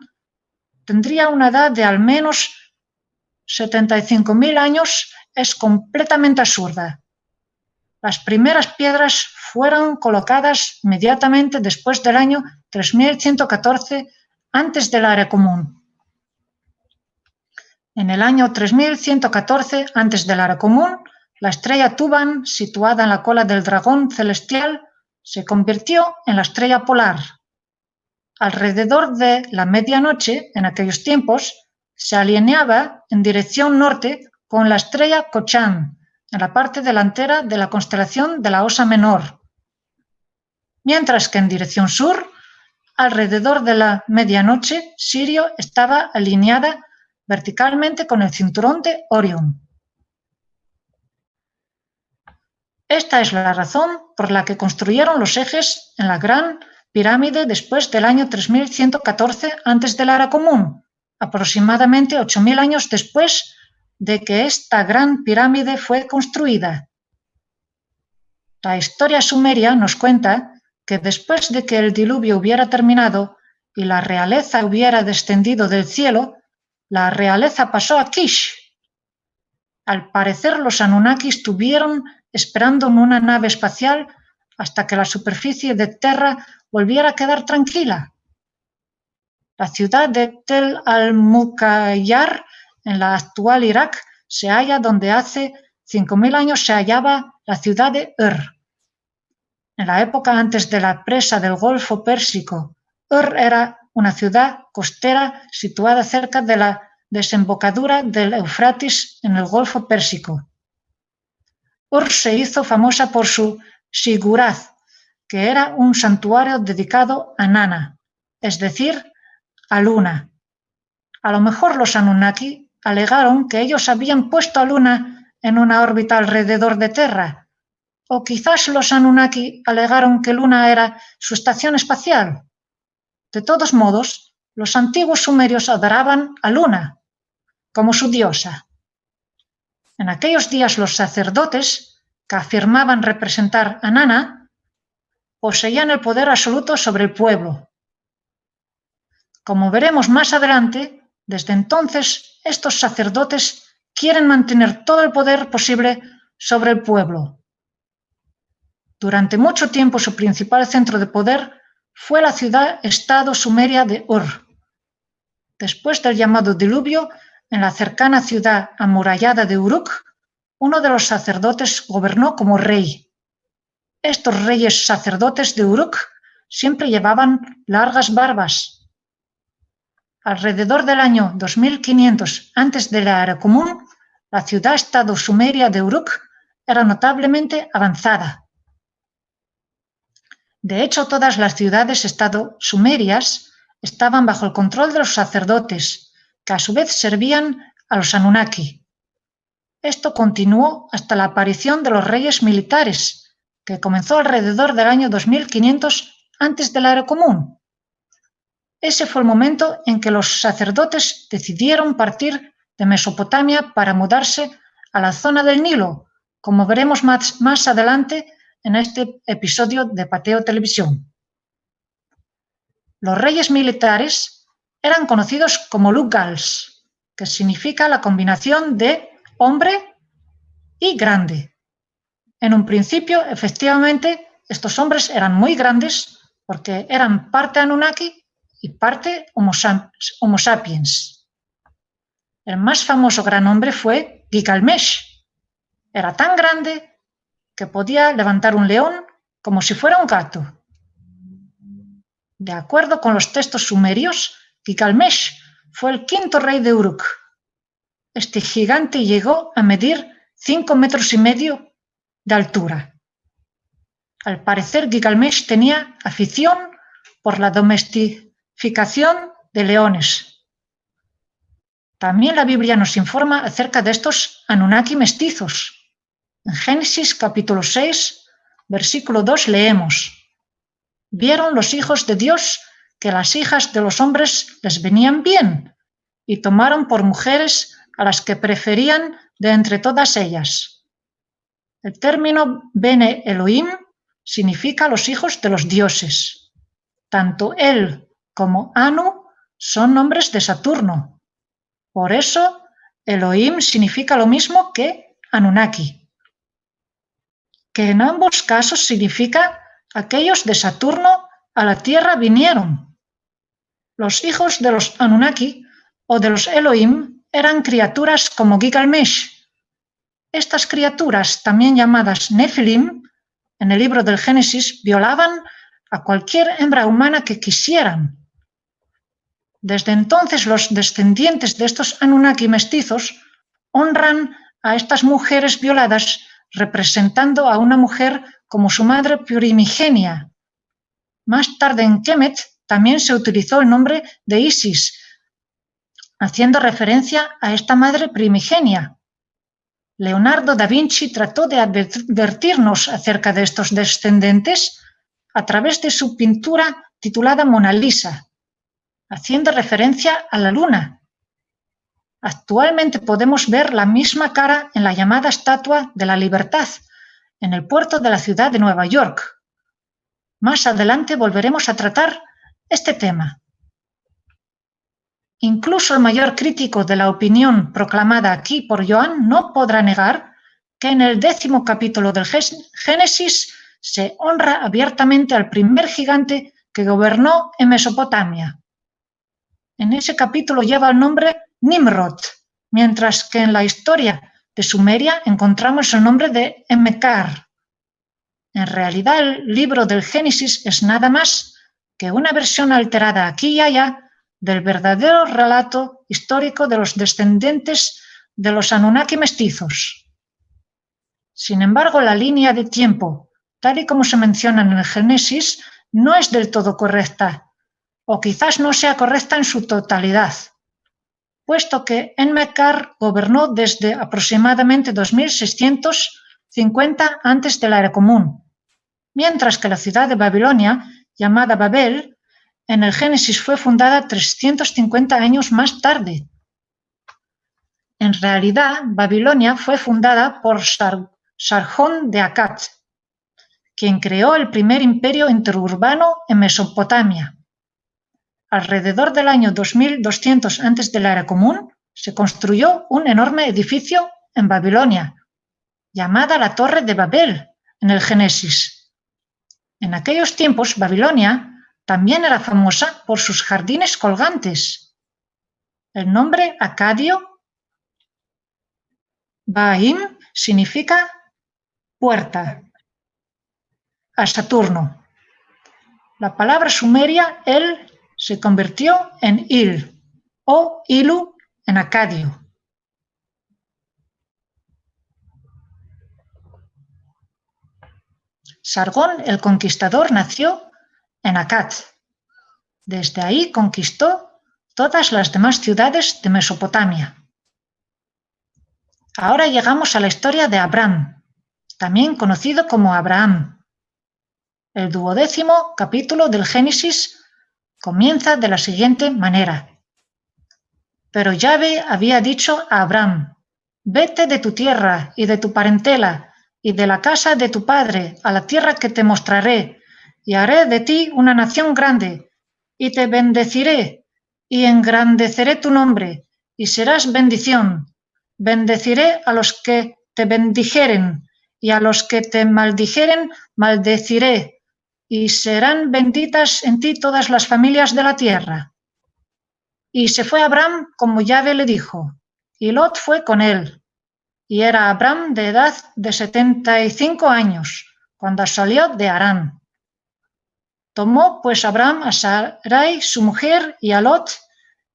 tendría una edad de al menos 75.000 años es completamente absurda. Las primeras piedras fueron colocadas inmediatamente después del año 3114 antes de la era común. En el año 3114 antes de la era común, la estrella Tuban, situada en la cola del dragón celestial, se convirtió en la estrella polar. Alrededor de la medianoche, en aquellos tiempos, se alineaba en dirección norte con la estrella Cochan, en la parte delantera de la constelación de la Osa Menor, mientras que en dirección sur, alrededor de la medianoche, Sirio estaba alineada verticalmente con el cinturón de Orión. Esta es la razón por la que construyeron los ejes en la Gran Pirámide después del año 3114 antes de la era común, aproximadamente 8000 años después de que esta Gran Pirámide fue construida. La historia sumeria nos cuenta que después de que el diluvio hubiera terminado y la realeza hubiera descendido del cielo, la realeza pasó a Kish. Al parecer, los Anunnakis estuvieron esperando en una nave espacial hasta que la superficie de Terra volviera a quedar tranquila. La ciudad de Tel al-Muqayyar, en la actual Irak, se halla donde hace 5000 años se hallaba la ciudad de Ur. En la época antes de la presa del Golfo Pérsico, Ur era una ciudad costera situada cerca de la desembocadura del Éufrates en el Golfo Pérsico. Ur se hizo famosa por su Siguraz, que era un santuario dedicado a Nana, es decir, a Luna. A lo mejor los Anunnaki alegaron que ellos habían puesto a Luna en una órbita alrededor de Terra, o quizás los Anunnaki alegaron que Luna era su estación espacial. De todos modos, los antiguos sumerios adoraban a Luna como su diosa. En aquellos días los sacerdotes, que afirmaban representar a Nana, poseían el poder absoluto sobre el pueblo. Como veremos más adelante, desde entonces estos sacerdotes quieren mantener todo el poder posible sobre el pueblo. Durante mucho tiempo su principal centro de poder fue la ciudad-estado sumeria de Ur. Después del llamado diluvio, en la cercana ciudad amurallada de Uruk, uno de los sacerdotes gobernó como rey. estos reyes sacerdotes de Uruk siempre llevaban largas barbas. Alrededor del año 2500 antes de la era común, la ciudad-estado sumeria de Uruk era notablemente avanzada. De hecho, todas las ciudades-estado sumerias estaban bajo el control de los sacerdotes, que a su vez servían a los Anunnaki. Esto continuó hasta la aparición de los reyes militares, que comenzó alrededor del año 2500 antes de la era común. Ese fue el momento en que los sacerdotes decidieron partir de Mesopotamia para mudarse a la zona del Nilo, como veremos más adelante en este episodio de Pateo Televisión. Los reyes militares eran conocidos como Luggals, que significa la combinación de hombre y grande. En un principio, efectivamente, estos hombres eran muy grandes porque eran parte Anunnaki y parte Homo sapiens. El más famoso gran hombre fue Gilgamesh. Era tan grande que podía levantar un león como si fuera un gato. De acuerdo con los textos sumerios, Gilgamesh fue el quinto rey de Uruk. Este gigante llegó a medir 5,5 metros de altura. Al parecer, Gilgamesh tenía afición por la domesticación de leones. También la Biblia nos informa acerca de estos Anunnaki mestizos. En Génesis capítulo 6, versículo 2 leemos: «Vieron los hijos de Dios que las hijas de los hombres les venían bien, y tomaron por mujeres a las que preferían de entre todas ellas». El término Bene Elohim significa los hijos de los dioses. Tanto él como Anu son nombres de Saturno. Por eso, Elohim significa lo mismo que Anunnaki, que en ambos casos significa aquellos de Saturno a la Tierra vinieron. Los hijos de los Anunnaki o de los Elohim eran criaturas como Gilgamesh. Estas criaturas, también llamadas Nefilim, en el libro del Génesis, violaban a cualquier hembra humana que quisieran. Desde entonces, los descendientes de estos Anunnaki mestizos honran a estas mujeres violadas, representando a una mujer como su madre primigenia. Más tarde en Kemet también se utilizó el nombre de Isis, haciendo referencia a esta madre primigenia. Leonardo da Vinci trató de advertirnos acerca de estos descendientes a través de su pintura titulada Mona Lisa, haciendo referencia a la luna. Actualmente podemos ver la misma cara en la llamada Estatua de la Libertad, en el puerto de la ciudad de Nueva York. Más adelante volveremos a tratar este tema. Incluso el mayor crítico de la opinión proclamada aquí por Joan no podrá negar que en el 10º capítulo del Génesis se honra abiertamente al primer gigante que gobernó en Mesopotamia. En ese capítulo lleva el nombre Nimrod, mientras que en la historia de Sumeria encontramos el nombre de Enmekar. En realidad, el libro del Génesis es nada más que una versión alterada aquí y allá del verdadero relato histórico de los descendientes de los Anunnaki mestizos. Sin embargo, la línea de tiempo, tal y como se menciona en el Génesis, no es del todo correcta, o quizás no sea correcta en su totalidad, puesto que Enmekar gobernó desde aproximadamente 2650 antes de la era común, mientras que la ciudad de Babilonia, llamada Babel, en el Génesis fue fundada 350 años más tarde. En realidad, Babilonia fue fundada por Sargón de Akkad, quien creó el primer imperio interurbano en Mesopotamia. Alrededor del año 2200 antes de la era común, se construyó un enorme edificio en Babilonia, llamada la Torre de Babel, en el Génesis. En aquellos tiempos, Babilonia también era famosa por sus jardines colgantes. El nombre acadio, Ba'im, significa puerta. a Saturno. La palabra sumeria El se convirtió en Il o Ilu en acadio. Sargón el Conquistador nació en Akkad. Desde ahí conquistó todas las demás ciudades de Mesopotamia. Ahora llegamos a la historia de Abram, también conocido como Abraham. El 12º capítulo del Génesis comienza de la siguiente manera. Pero Yahvé había dicho a Abram: vete de tu tierra y de tu parentela y de la casa de tu padre a la tierra que te mostraré, y haré de ti una nación grande, y te bendeciré, y engrandeceré tu nombre, y serás bendición. Bendeciré a los que te bendijeren, y a los que te maldijeren maldeciré, y serán benditas en ti todas las familias de la tierra. Y se fue Abram como Yahvé le dijo, y Lot fue con él. Y era Abram de edad de 75 años, cuando salió de Harán. Tomó pues Abram a Sarai su mujer y a Lot,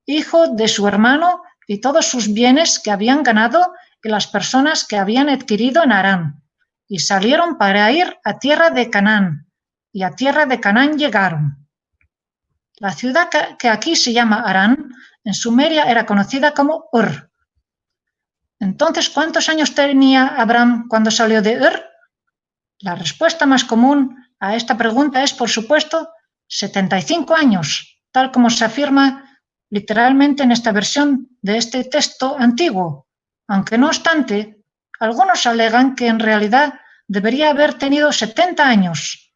hijo de su hermano, y todos sus bienes que habían ganado y las personas que habían adquirido en Harán, y salieron para ir a tierra de Canaán, y a tierra de Canaán llegaron. La ciudad que aquí se llama Harán, en Sumeria era conocida como Ur. Entonces, ¿cuántos años tenía Abram cuando salió de Ur? La respuesta más común a esta pregunta es, por supuesto, 75 años, tal como se afirma literalmente en esta versión de este texto antiguo, aunque no obstante, algunos alegan que en realidad debería haber tenido 70 años.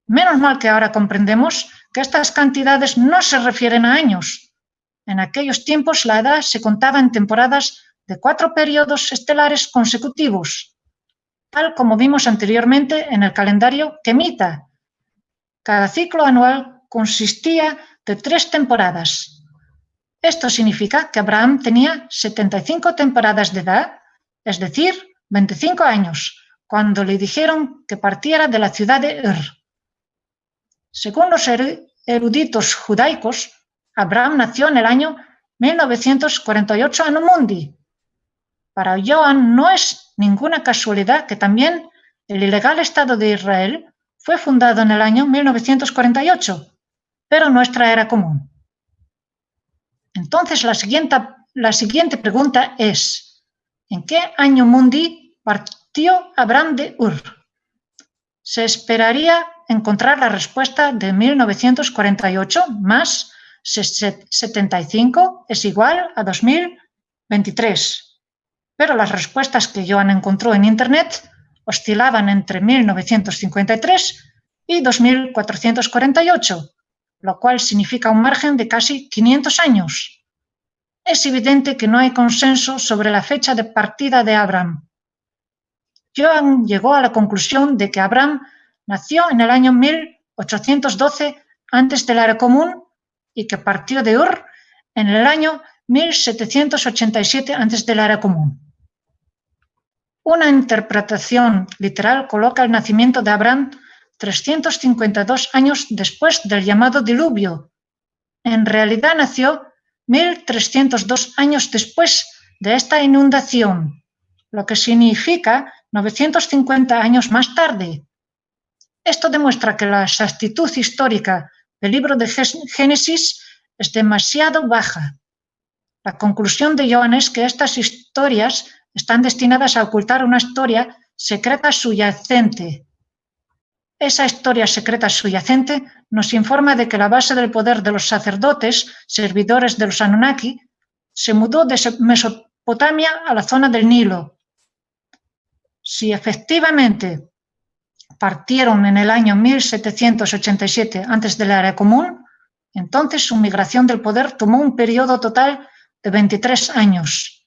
Menos mal que ahora comprendemos que estas cantidades no se refieren a años. En aquellos tiempos la edad se contaba en temporadas de 4 periodos estelares consecutivos, tal como vimos anteriormente en el calendario quemita. Cada ciclo anual consistía de 3 temporadas. Esto significa que Abraham tenía 75 temporadas de edad, es decir, 25 años, cuando le dijeron que partiera de la ciudad de Ur. Según los eruditos judaicos, Abraham nació en el año 1948 Anno Mundi. Para Johan no es ninguna casualidad que también el ilegal Estado de Israel fue fundado en el año 1948, pero nuestra era común. Entonces la siguiente pregunta es, ¿en qué año mundi partió Abraham de Ur? Se esperaría encontrar la respuesta de 1948 más 75 es igual a 2023. Pero las respuestas que Johan encontró en Internet oscilaban entre 1953 y 2448, lo cual significa un margen de casi 500 años. Es evidente que no hay consenso sobre la fecha de partida de Abraham. Johan llegó a la conclusión de que Abraham nació en el año 1812 antes de la era común y que partió de Ur en el año 1787 antes de la era común. Una interpretación literal coloca el nacimiento de Abraham 352 años después del llamado diluvio. En realidad nació 1302 años después de esta inundación, lo que significa 950 años más tarde. Esto demuestra que la exactitud histórica del libro de Génesis es demasiado baja. La conclusión de Johan es que estas historias están destinadas a ocultar una historia secreta subyacente. Esa historia secreta subyacente nos informa de que la base del poder de los sacerdotes, servidores de los Anunnaki, se mudó de Mesopotamia a la zona del Nilo. Si efectivamente partieron en el año 1787 antes de la era común, entonces su migración del poder tomó un periodo total de 23 años,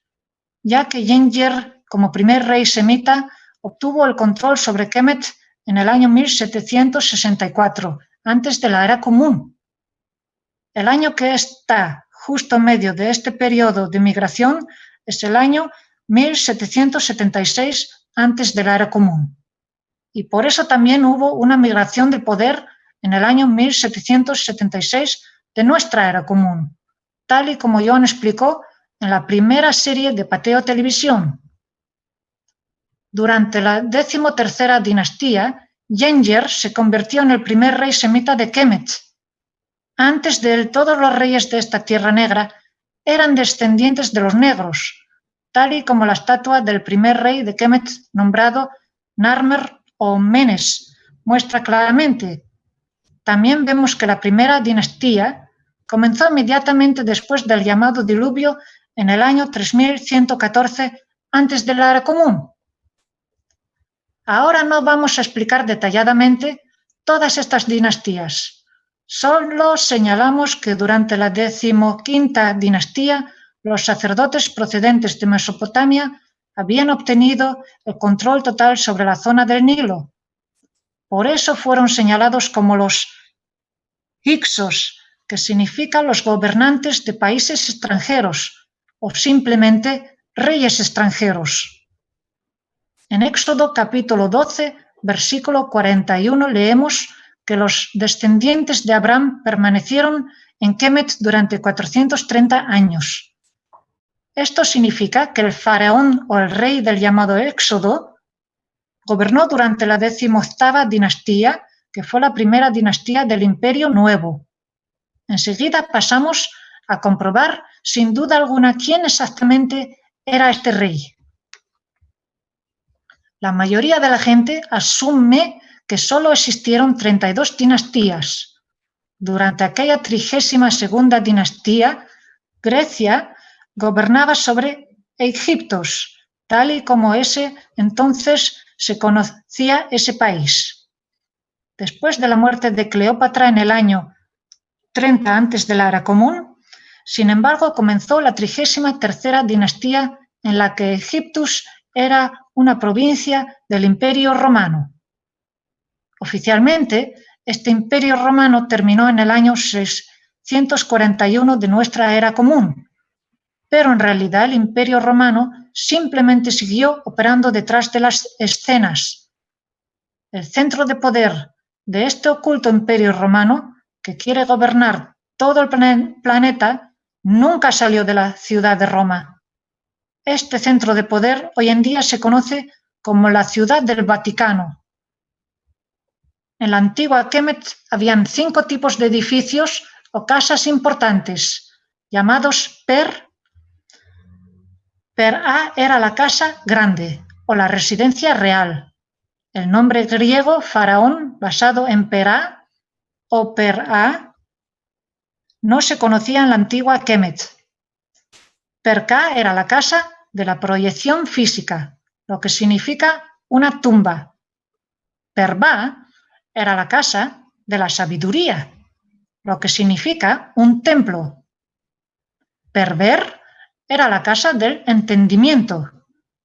ya que Ginger, como primer rey semita, obtuvo el control sobre Kemet en el año 1764, antes de la era común. El año que está justo en medio de este periodo de migración es el año 1776, antes de la era común. y por eso también hubo una migración de poder en el año 1776 de nuestra era común, tal y como Johan explicó en la primera serie de Pateo Televisión. Durante la 13ª dinastía, Yenger se convirtió en el primer rey semita de Kemet. Antes de él, todos los reyes de esta tierra negra eran descendientes de los negros, tal y como la estatua del primer rey de Kemet nombrado Narmer o Menes muestra claramente. También vemos que la primera dinastía comenzó inmediatamente después del llamado diluvio en el año 3114 antes de la era común. Ahora no vamos a explicar detalladamente todas estas dinastías. Solo señalamos que durante la 15ª dinastía los sacerdotes procedentes de Mesopotamia habían obtenido el control total sobre la zona del Nilo. Por eso fueron señalados como los Hyksos, que significan los gobernantes de países extranjeros o simplemente reyes extranjeros. En Éxodo capítulo 12, versículo 41 leemos que los descendientes de Abraham permanecieron en Kemet durante 430 años. Esto significa que el faraón o el rey del llamado Éxodo gobernó durante la 18ª dinastía, que fue la primera dinastía del Imperio Nuevo. Enseguida pasamos a comprobar, sin duda alguna, quién exactamente era este rey. La mayoría de la gente asume que solo existieron 32 dinastías. Durante aquella 32ª dinastía, Grecia gobernaba sobre Egiptos, tal y como entonces se conocía ese país. Después de la muerte de Cleopatra en el año 30 antes de la era común, sin embargo, comenzó la 33ª dinastía en la que Egiptus era una provincia del Imperio Romano. Oficialmente, este Imperio Romano terminó en el año 641 de nuestra era común, pero en realidad el Imperio Romano simplemente siguió operando detrás de las escenas. El centro de poder de este oculto Imperio Romano, que quiere gobernar todo el planeta, nunca salió de la ciudad de Roma. Este centro de poder hoy en día se conoce como la Ciudad del Vaticano. En la antigua Kemet habían 5 tipos de edificios o casas importantes, llamados Per. Per-A era la casa grande o la residencia real. El nombre griego faraón basado en Per-A o Per-A no se conocía en la antigua Kemet. Per-Ka era la casa de la proyección física, lo que significa una tumba. Per-Ba era la casa de la sabiduría, lo que significa un templo. Per-Ber era la casa del entendimiento,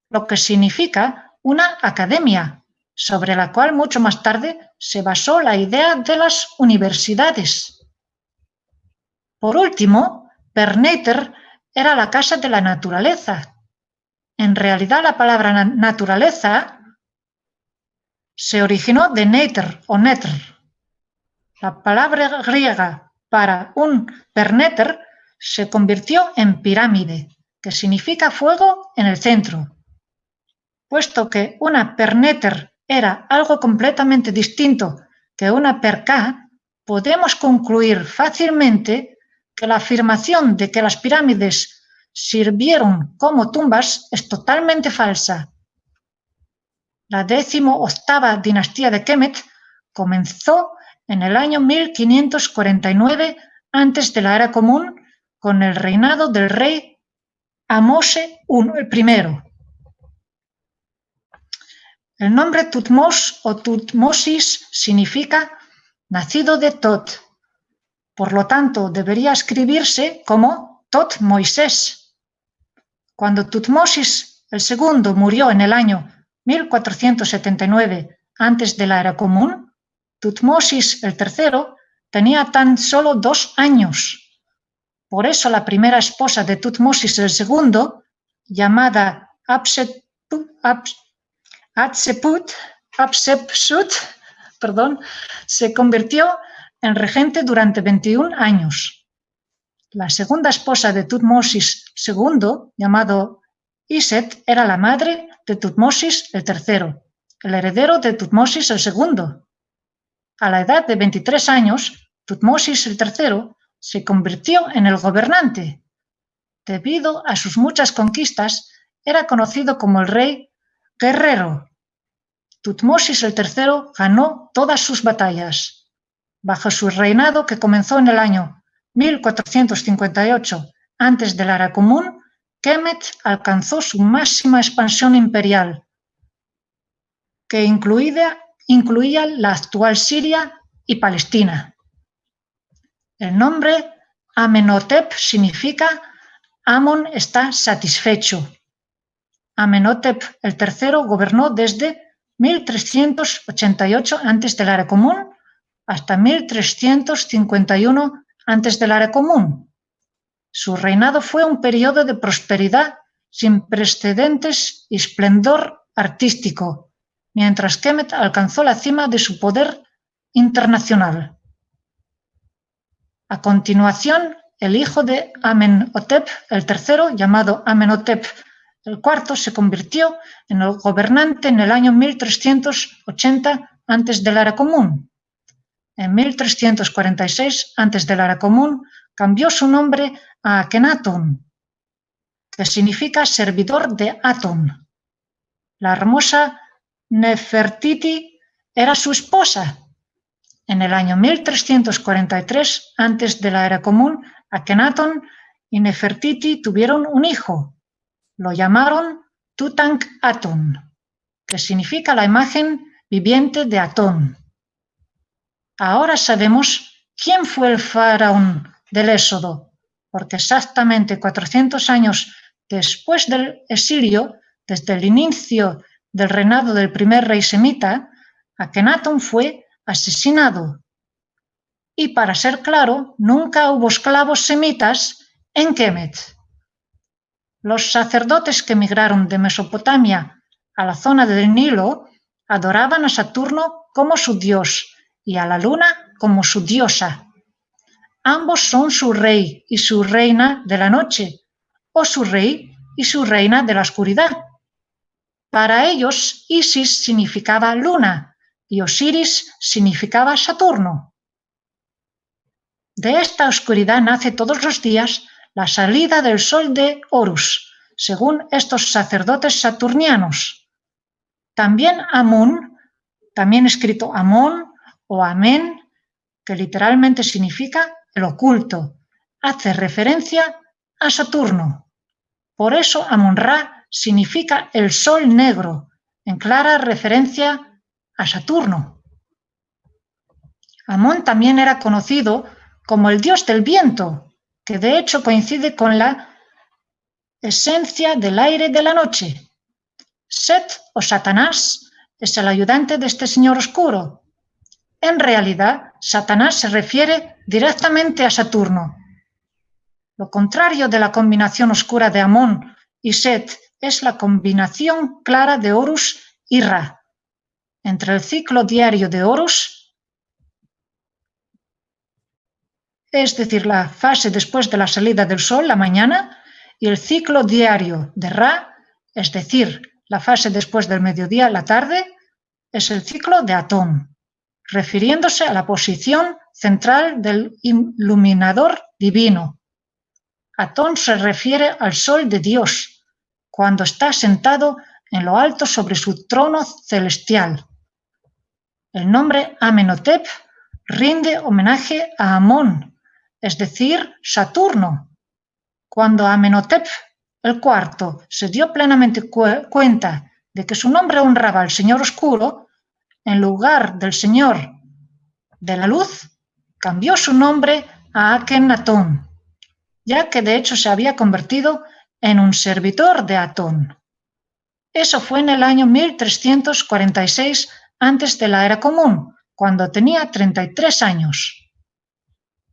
lo que significa una academia, sobre la cual mucho más tarde se basó la idea de las universidades. Por último, Per-Neter era la casa de la naturaleza. En realidad, la palabra naturaleza se originó de Neter o Netr. La palabra griega para un Per-Neter se convirtió en pirámide, que significa fuego en el centro. Puesto que una Per-Neter era algo completamente distinto que una Per-Ka, podemos concluir fácilmente que la afirmación de que las pirámides sirvieron como tumbas es totalmente falsa. La 18ª dinastía de Kemet comenzó en el año 1549 antes de la era común con el reinado del rey Ahmose I. El nombre Thutmose o Thutmosis significa nacido de Tot. Por lo tanto, debería escribirse como Tot Moisés. Cuando Thutmosis II murió en el año 1479 antes de la era común, Thutmosis III tenía tan solo 2 años. Por eso la primera esposa de Thutmosis II, llamada Hatshepsut, Hatshepsut, se convirtió en regente durante 21 años. La segunda esposa de Thutmosis II, llamado Iset, era la madre de Thutmosis III, el heredero de Thutmosis II. A la edad de 23 años, Thutmosis III se convirtió en el gobernante. Debido a sus muchas conquistas, era conocido como el rey guerrero. Thutmosis III ganó todas sus batallas. Bajo su reinado, que comenzó en el año 1458 antes de la era común, Kemet alcanzó su máxima expansión imperial, que incluía la actual Siria y Palestina. El nombre Amenhotep significa Amon está satisfecho. Amenhotep III gobernó desde 1388 antes de la era común hasta 1351 antes de la era común. Su reinado fue un periodo de prosperidad sin precedentes y esplendor artístico, mientras Kemet alcanzó la cima de su poder internacional. A continuación, el hijo de Amenhotep III, llamado Amenhotep IV, se convirtió en el gobernante en el año 1380 antes de la era común. En 1346 antes de la era común cambió su nombre a Akenatón, que significa servidor de Atón. La hermosa Nefertiti era su esposa. En el año 1343 antes de la era común, Akenatón y Nefertiti tuvieron un hijo. Lo llamaron Tutankhatón, que significa la imagen viviente de Atón. Ahora sabemos quién fue el faraón del Éxodo, porque exactamente 400 años después del exilio, desde el inicio del reinado del primer rey semita, Akenatón fue asesinado. Y para ser claro, nunca hubo esclavos semitas en Kemet. Los sacerdotes que migraron de Mesopotamia a la zona del Nilo adoraban a Saturno como su dios y a la luna como su diosa. Ambos son su rey y su reina de la noche, o su rey y su reina de la oscuridad. Para ellos, Isis significaba luna y Osiris significaba Saturno. De esta oscuridad nace todos los días la salida del sol de Horus, según estos sacerdotes saturnianos. También Amón, también escrito Amón o Amén, que literalmente significa el oculto, hace referencia a Saturno. Por eso Amón-Ra significa el sol negro, en clara referencia a Saturno. Amón también era conocido como el dios del viento, que de hecho coincide con la esencia del aire de la noche. Set o Satanás es el ayudante de este señor oscuro. En realidad, Satanás se refiere directamente a Saturno. Lo contrario de la combinación oscura de Amón y Set es la combinación clara de Horus y Ra. Entre el ciclo diario de Horus, es decir, la fase después de la salida del sol, la mañana, y el ciclo diario de Ra, es decir, la fase después del mediodía, la tarde, es el ciclo de Atón, refiriéndose a la posición central del iluminador divino. Atón se refiere al sol de Dios, cuando está sentado en lo alto sobre su trono celestial. El nombre Amenhotep rinde homenaje a Amón, es decir, Saturno. Cuando Amenhotep IV se dio plenamente cuenta de que su nombre honraba al Señor Oscuro, en lugar del Señor de la Luz, cambió su nombre a Akenatón, ya que de hecho se había convertido en un servidor de Atón. Eso fue en el año 1346 antes de la era común, cuando tenía 33 años.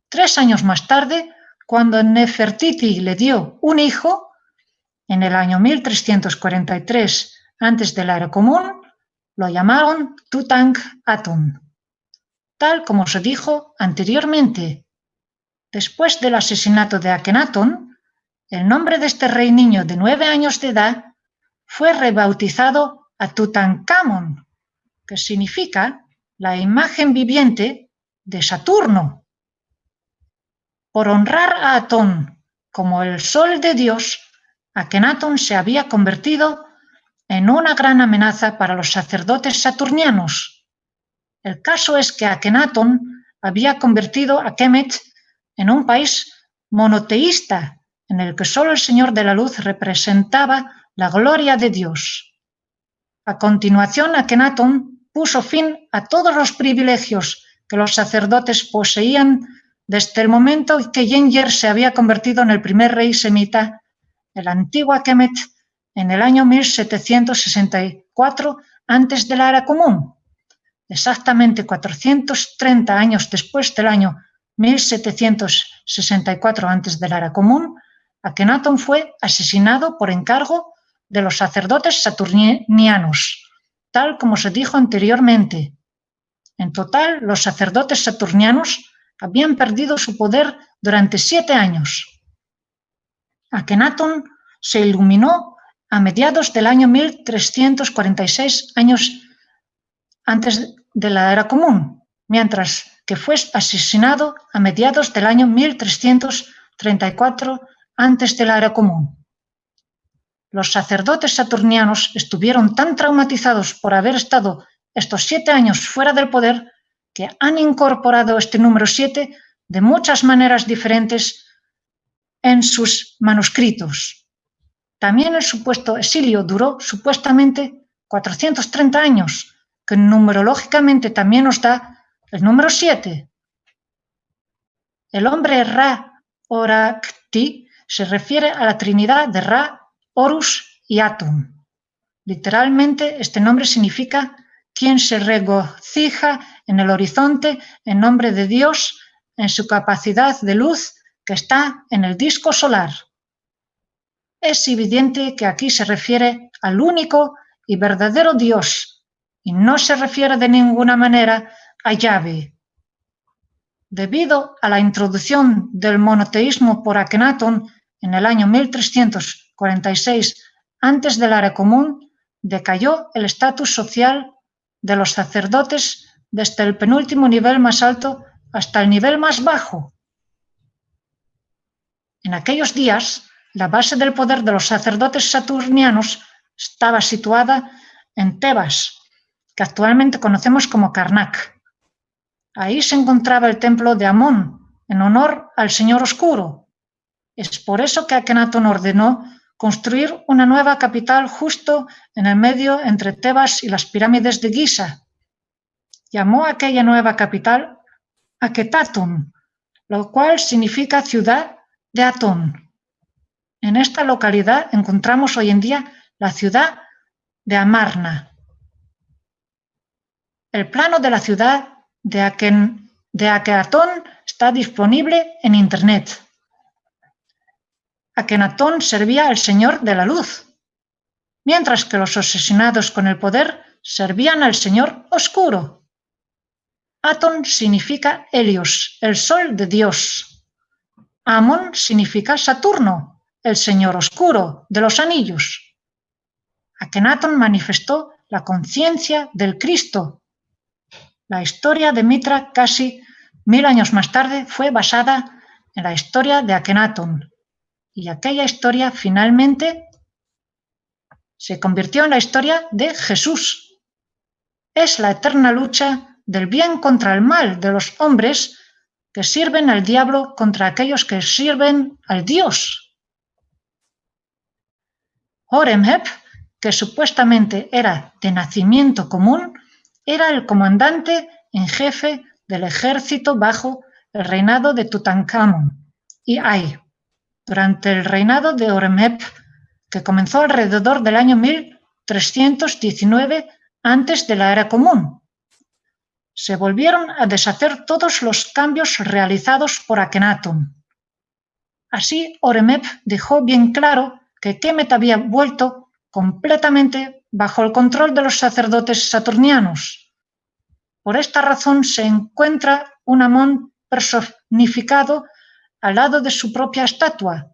3 años más tarde, cuando Nefertiti le dio un hijo, en el año 1343 antes de la era común, lo llamaron Tutank-Atón, tal como se dijo anteriormente. Después del asesinato de Akenatón, el nombre de este rey niño de 9 años de edad fue rebautizado a Tutankamón, que significa la imagen viviente de Saturno. Por honrar a Atón como el sol de Dios, Akenatón se había convertido en una gran amenaza para los sacerdotes saturnianos. El caso es que Akenatón había convertido a Kemet en un país monoteísta, en el que solo el Señor de la Luz representaba la gloria de Dios. A continuación, Akenatón puso fin a todos los privilegios que los sacerdotes poseían desde el momento en que Yenger se había convertido en el primer rey semita de la antigua Kemet en el año 1764 antes de la Era Común. Exactamente 430 años después del año 1764 antes de la Era Común, Akenatón fue asesinado por encargo de los sacerdotes saturnianos, tal como se dijo anteriormente. En total, los sacerdotes saturnianos habían perdido su poder durante 7 años. Akenatón se iluminó a mediados del año 1346, años antes de la Era Común, mientras que fue asesinado a mediados del año 1334 antes de la Era Común. Los sacerdotes saturnianos estuvieron tan traumatizados por haber estado estos 7 años fuera del poder que han incorporado este número 7 de muchas maneras diferentes en sus manuscritos. También el supuesto exilio duró supuestamente 430 años, que numerológicamente también nos da el número 7. El nombre Ra-Horakhti se refiere a la trinidad de Ra, Horus y Atón. Literalmente, este nombre significa quien se regocija en el horizonte en nombre de Dios en su capacidad de luz que está en el disco solar. Es evidente que aquí se refiere al único y verdadero Dios y no se refiere de ninguna manera a Yahvé. Debido a la introducción del monoteísmo por Akenatón en el año 1346 antes de la Era Común, decayó el estatus social de los sacerdotes desde el penúltimo nivel más alto hasta el nivel más bajo. En aquellos días, la base del poder de los sacerdotes saturnianos estaba situada en Tebas, que actualmente conocemos como Karnak. Ahí se encontraba el templo de Amón, en honor al Señor Oscuro. Es por eso que Akenatón ordenó construir una nueva capital justo en el medio entre Tebas y las pirámides de Giza. Llamó a aquella nueva capital Aketatón, lo cual significa ciudad de Atón. En esta localidad encontramos hoy en día la ciudad de Amarna. El plano de la ciudad de Akenatón está disponible en Internet. Akenatón servía al Señor de la Luz, mientras que los obsesionados con el poder servían al Señor Oscuro. Atón significa Helios, el sol de Dios. Amón significa Saturno, el Señor Oscuro de los anillos. Akenatón manifestó la conciencia del Cristo. La historia de Mitra, casi 1000 años más tarde, fue basada en la historia de Akenatón. Y aquella historia finalmente se convirtió en la historia de Jesús. Es la eterna lucha del bien contra el mal de los hombres que sirven al diablo contra aquellos que sirven al Dios. Horemheb, que supuestamente era de nacimiento común, era el comandante en jefe del ejército bajo el reinado de Tutankamón y Ay. Durante el reinado de Horemheb, que comenzó alrededor del año 1319 antes de la Era Común, se volvieron a deshacer todos los cambios realizados por Akenatón. Así, Horemheb dejó bien claro que Kemet había vuelto completamente bajo el control de los sacerdotes saturnianos. Por esta razón se encuentra un Amón personificado al lado de su propia estatua.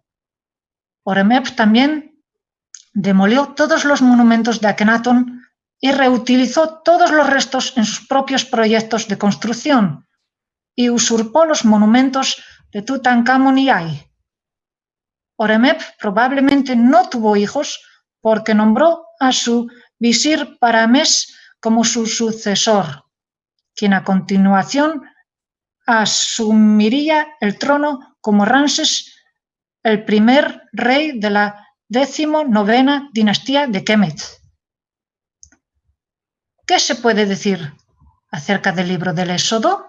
Horemheb también demolió todos los monumentos de Akenatón y reutilizó todos los restos en sus propios proyectos de construcción y usurpó los monumentos de Tutankamón y Ay. Horemheb probablemente no tuvo hijos porque nombró a su visir Paramés como su sucesor, quien a continuación asumiría el trono como Ramsés, el primer rey de la 19ª dinastía de Kemet. ¿Qué se puede decir acerca del libro del Éxodo?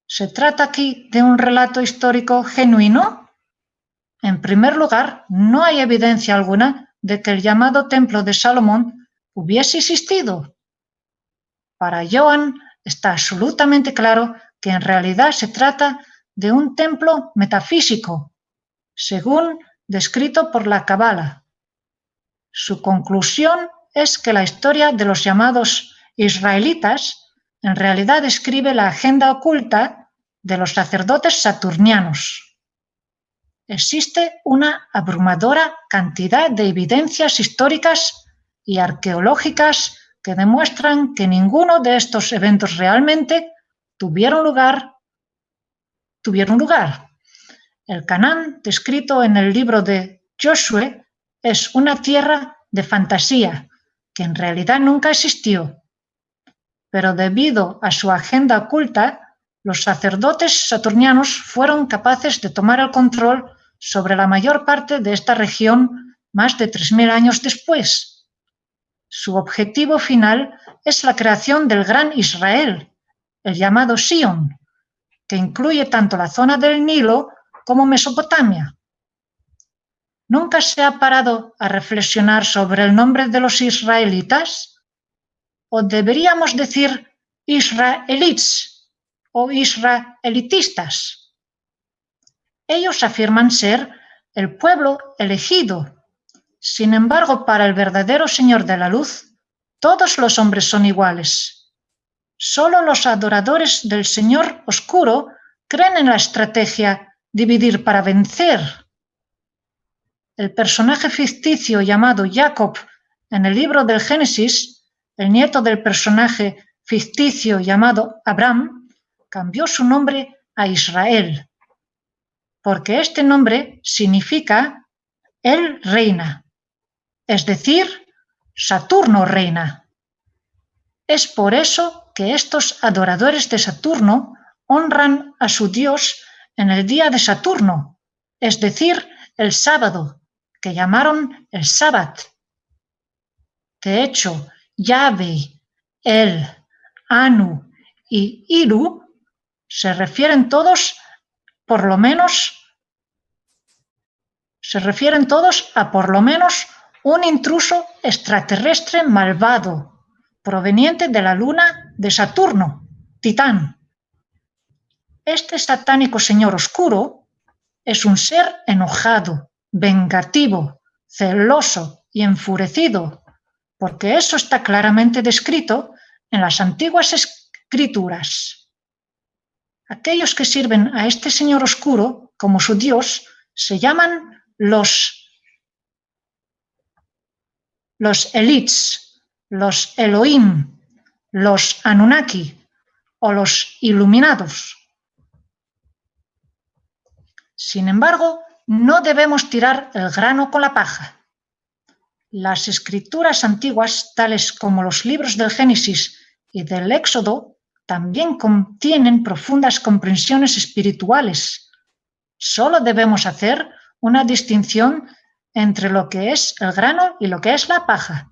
¿Se trata aquí de un relato histórico genuino? En primer lugar, no hay evidencia alguna de que el llamado Templo de Salomón hubiese existido. Para Johann está absolutamente claro que en realidad se trata de un templo metafísico, según descrito por la Cábala. Su conclusión es que la historia de los llamados israelitas en realidad describe la agenda oculta de los sacerdotes saturnianos. Existe una abrumadora cantidad de evidencias históricas y arqueológicas que demuestran que ninguno de estos eventos realmente tuvieron lugar. El Canaán, descrito en el libro de Josué, es una tierra de fantasía que en realidad nunca existió. Pero debido a su agenda oculta, los sacerdotes saturnianos fueron capaces de tomar el control sobre la mayor parte de esta región más de 3000 años después. Su objetivo final es la creación del Gran Israel, el llamado Sion, que incluye tanto la zona del Nilo como Mesopotamia. ¿Nunca se ha parado a reflexionar sobre el nombre de los israelitas? ¿O deberíamos decir israelits o israelitistas? Ellos afirman ser el pueblo elegido. Sin embargo, para el verdadero Señor de la Luz, todos los hombres son iguales. Solo los adoradores del Señor Oscuro creen en la estrategia dividir para vencer. El personaje ficticio llamado Jacob en el libro del Génesis, el nieto del personaje ficticio llamado Abraham, cambió su nombre a Israel, porque este nombre significa Él reina, es decir, Saturno reina. Es por eso que estos adoradores de Saturno honran a su dios en el día de Saturno, es decir, el sábado, que llamaron el Sabbat. De hecho, Yahvé, El, Anu y Iru se refieren todos a por lo menos un intruso extraterrestre malvado proveniente de la luna de Saturno, Titán. Este satánico señor oscuro es un ser enojado, vengativo, celoso y enfurecido, porque eso está claramente descrito en las antiguas escrituras. Aquellos que sirven a este señor oscuro como su dios se llaman los elites, los Elohim, los Anunnaki o los iluminados. Sin embargo, no debemos tirar el grano con la paja. Las escrituras antiguas, tales como los libros del Génesis y del Éxodo, también contienen profundas comprensiones espirituales. Solo debemos hacer una distinción entre lo que es el grano y lo que es la paja.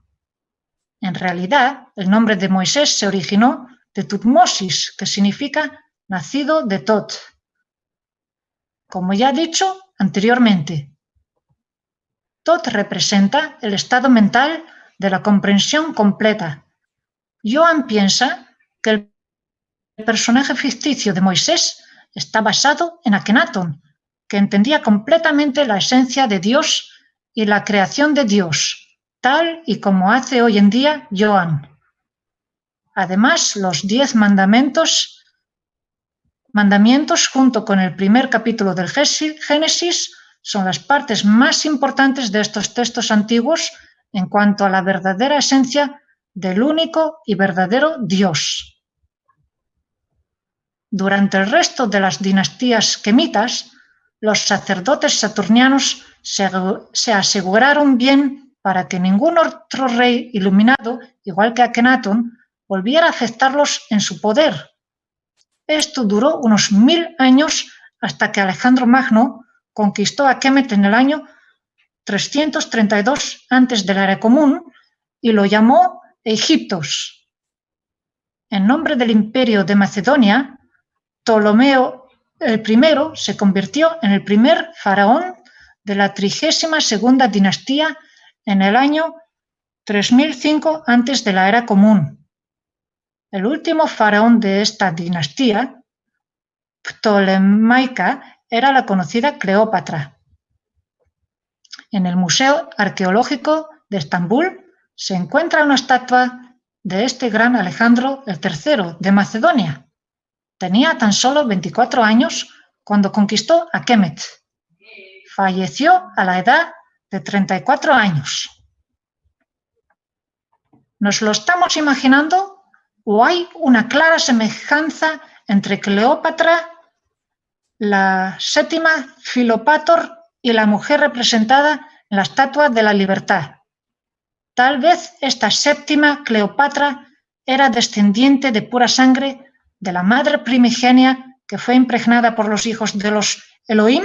En realidad, el nombre de Moisés se originó de Tutmosis, que significa nacido de Tot. Como ya he dicho anteriormente, Tot representa el estado mental de la comprensión completa. Johann piensa que el personaje ficticio de Moisés está basado en Akenatón, que entendía completamente la esencia de Dios y la creación de Dios, tal y como hace hoy en día Johann. Además, los 10 mandamientos junto con el primer capítulo del Génesis son las partes más importantes de estos textos antiguos en cuanto a la verdadera esencia del único y verdadero Dios. Durante el resto de las dinastías quemitas, los sacerdotes saturnianos se aseguraron bien para que ningún otro rey iluminado, igual que Akenatón, volviera a afectarlos en su poder. Esto duró unos 1000 años hasta que Alejandro Magno conquistó a Kemet en el año 332 antes de la era común y lo llamó Egiptos. En nombre del Imperio de Macedonia, Ptolomeo I se convirtió en el primer faraón de la 32ª dinastía en el año 3005 antes de la era común. El último faraón de esta dinastía, ptolemaica, era la conocida Cleopatra. En el Museo Arqueológico de Estambul se encuentra una estatua de este gran Alejandro III de Macedonia. Tenía tan solo 24 años cuando conquistó a Kemet. Falleció a la edad de 34 años. ¿Nos lo estamos imaginando o hay una clara semejanza entre Cleopatra, la séptima Filopator y la mujer representada en la Estatua de la Libertad? Tal vez esta séptima Cleopatra era descendiente de pura sangre de la madre primigenia que fue impregnada por los hijos de los Elohim.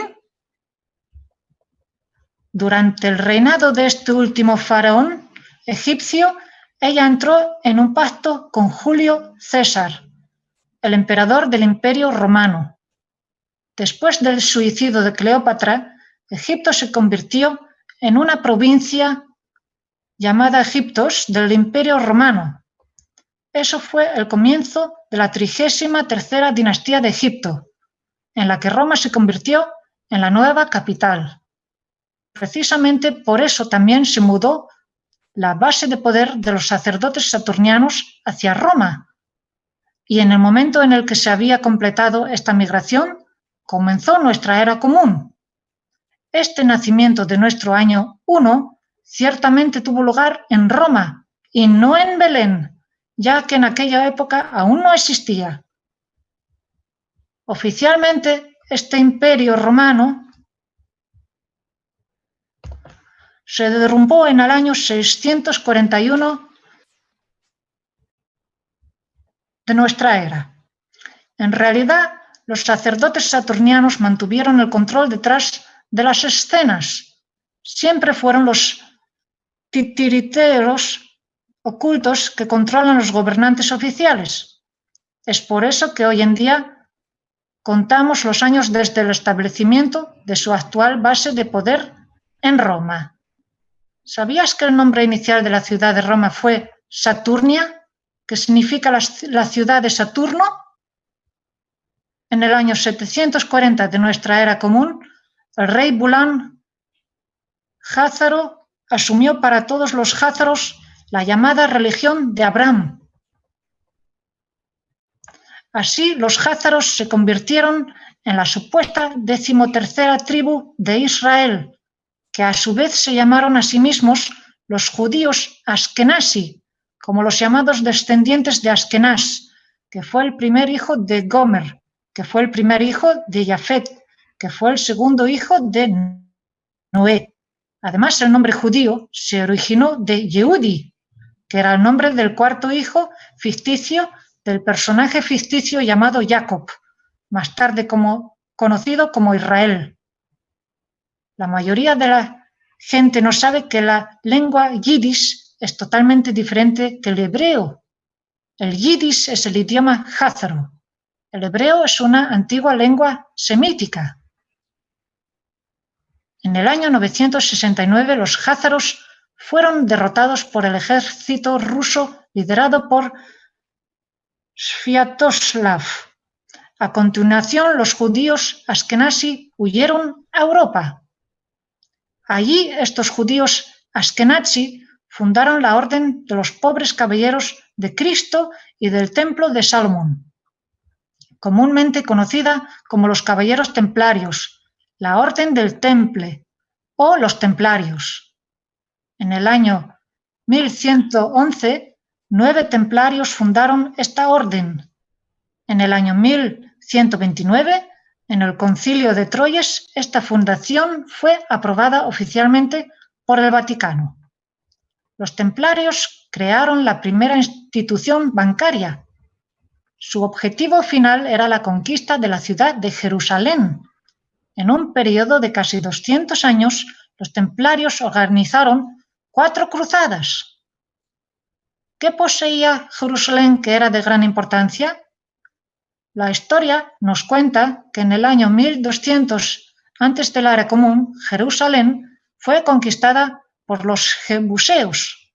Durante el reinado de este último faraón egipcio, ella entró en un pacto con Julio César, el emperador del Imperio Romano. Después del suicidio de Cleopatra, Egipto se convirtió en una provincia llamada Egiptos del Imperio Romano. Eso fue el comienzo de la 33ª dinastía de Egipto, en la que Roma se convirtió en la nueva capital. Precisamente por eso también se mudó la base de poder de los sacerdotes saturnianos hacia Roma. Y en el momento en el que se había completado esta migración, comenzó nuestra era común. Este nacimiento de nuestro año 1 ciertamente tuvo lugar en Roma y no en Belén, ya que en aquella época aún no existía. Oficialmente, este imperio romano se derrumbó en el año 641 de nuestra era. En realidad, los sacerdotes saturnianos mantuvieron el control detrás de las escenas. Siempre fueron los titiriteros ocultos que controlan los gobernantes oficiales. Es por eso que hoy en día contamos los años desde el establecimiento de su actual base de poder en Roma. ¿Sabías que el nombre inicial de la ciudad de Roma fue Saturnia, que significa la ciudad de Saturno? En el año 740 de nuestra era común, el rey Bulán Házaro asumió para todos los házaros la llamada religión de Abraham. Así, los házaros se convirtieron en la supuesta 13ª tribu de Israel, que a su vez se llamaron a sí mismos los judíos Askenasi, como los llamados descendientes de Askenaz, que fue el primer hijo de Gomer, que fue el primer hijo de Jafet, que fue el segundo hijo de Noé. Además, el nombre judío se originó de Yehudi, que era el nombre del cuarto hijo ficticio del personaje ficticio llamado Jacob, más tarde conocido como Israel. La mayoría de la gente no sabe que la lengua yiddish es totalmente diferente que el hebreo. El yiddish es el idioma házaro. El hebreo es una antigua lengua semítica. En el año 969 los házaros fueron derrotados por el ejército ruso liderado por Sviatoslav. A continuación, los judíos askenazí huyeron a Europa. Allí, estos judíos askenazí fundaron la Orden de los Pobres Caballeros de Cristo y del Templo de Salomón, comúnmente conocida como los Caballeros Templarios, la Orden del Temple o los Templarios. En el año 1111, 9 templarios fundaron esta orden. En el año 1129, en el Concilio de Troyes, esta fundación fue aprobada oficialmente por el Vaticano. Los templarios crearon la primera institución bancaria. Su objetivo final era la conquista de la ciudad de Jerusalén. En un periodo de casi 200 años, los templarios organizaron 4 cruzadas. ¿Qué poseía Jerusalén que era de gran importancia? La historia nos cuenta que en el año 1200 antes de la era común, Jerusalén fue conquistada por los jebuseos.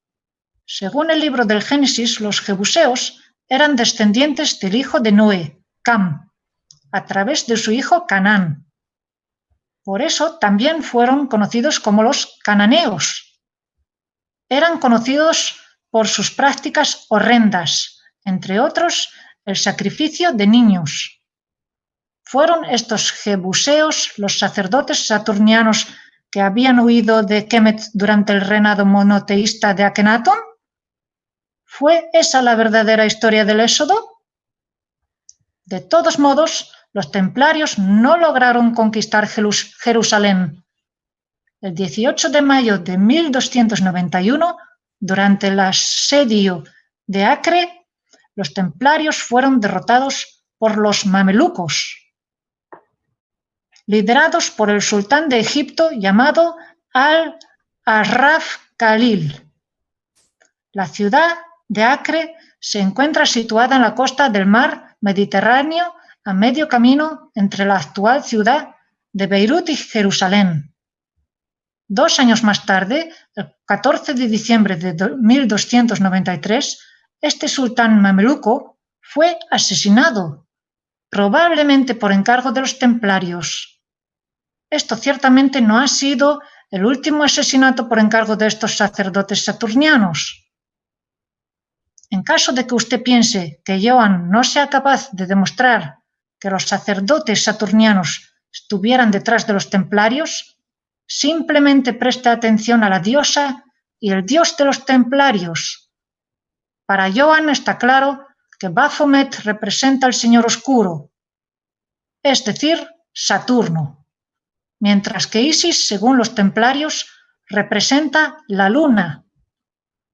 Según el libro del Génesis, los jebuseos eran descendientes del hijo de Noé, Cam, a través de su hijo Canaán. Por eso también fueron conocidos como los cananeos. Eran conocidos por sus prácticas horrendas, entre otros el sacrificio de niños. ¿Fueron estos jebuseos los sacerdotes saturnianos que habían huido de Kemet durante el reinado monoteísta de Akenatón? ¿Fue esa la verdadera historia del Éxodo? De todos modos, los templarios no lograron conquistar Jerusalén. El 18 de mayo de 1291, durante el asedio de Acre, los templarios fueron derrotados por los mamelucos, liderados por el sultán de Egipto llamado Al-Arraf Khalil. La ciudad de Acre se encuentra situada en la costa del mar Mediterráneo, a medio camino entre la actual ciudad de Beirut y Jerusalén. 2 años más tarde, el 14 de diciembre de 1293, este sultán mameluco fue asesinado, probablemente por encargo de los templarios. Esto ciertamente no ha sido el último asesinato por encargo de estos sacerdotes saturnianos. En caso de que usted piense que Johann no sea capaz de demostrar que los sacerdotes saturnianos estuvieran detrás de los templarios, simplemente preste atención a la diosa y el dios de los templarios. Para Johann está claro que Baphomet representa al Señor Oscuro, es decir, Saturno, mientras que Isis, según los templarios, representa la luna,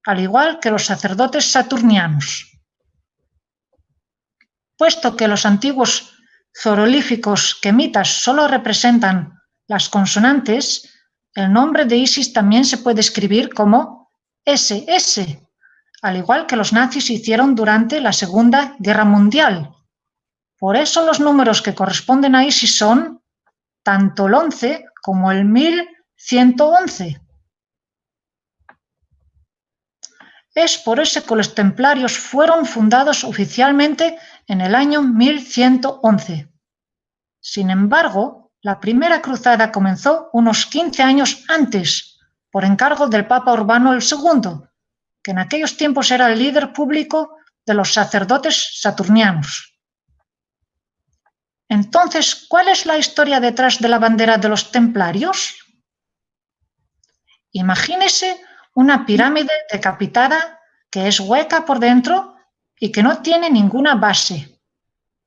al igual que los sacerdotes saturnianos. Puesto que los antiguos jeroglíficos quemitas solo representan las consonantes, el nombre de Isis también se puede escribir como SS, al igual que los nazis hicieron durante la Segunda Guerra Mundial. Por eso los números que corresponden a Isis son tanto el 11 como el 1111. Es por eso que los templarios fueron fundados oficialmente en el año 1111. Sin embargo, la primera cruzada comenzó unos 15 años antes, por encargo del Papa Urbano II, que en aquellos tiempos era el líder público de los sacerdotes saturnianos. Entonces, ¿cuál es la historia detrás de la bandera de los templarios? Imagínese una pirámide decapitada que es hueca por dentro y que no tiene ninguna base.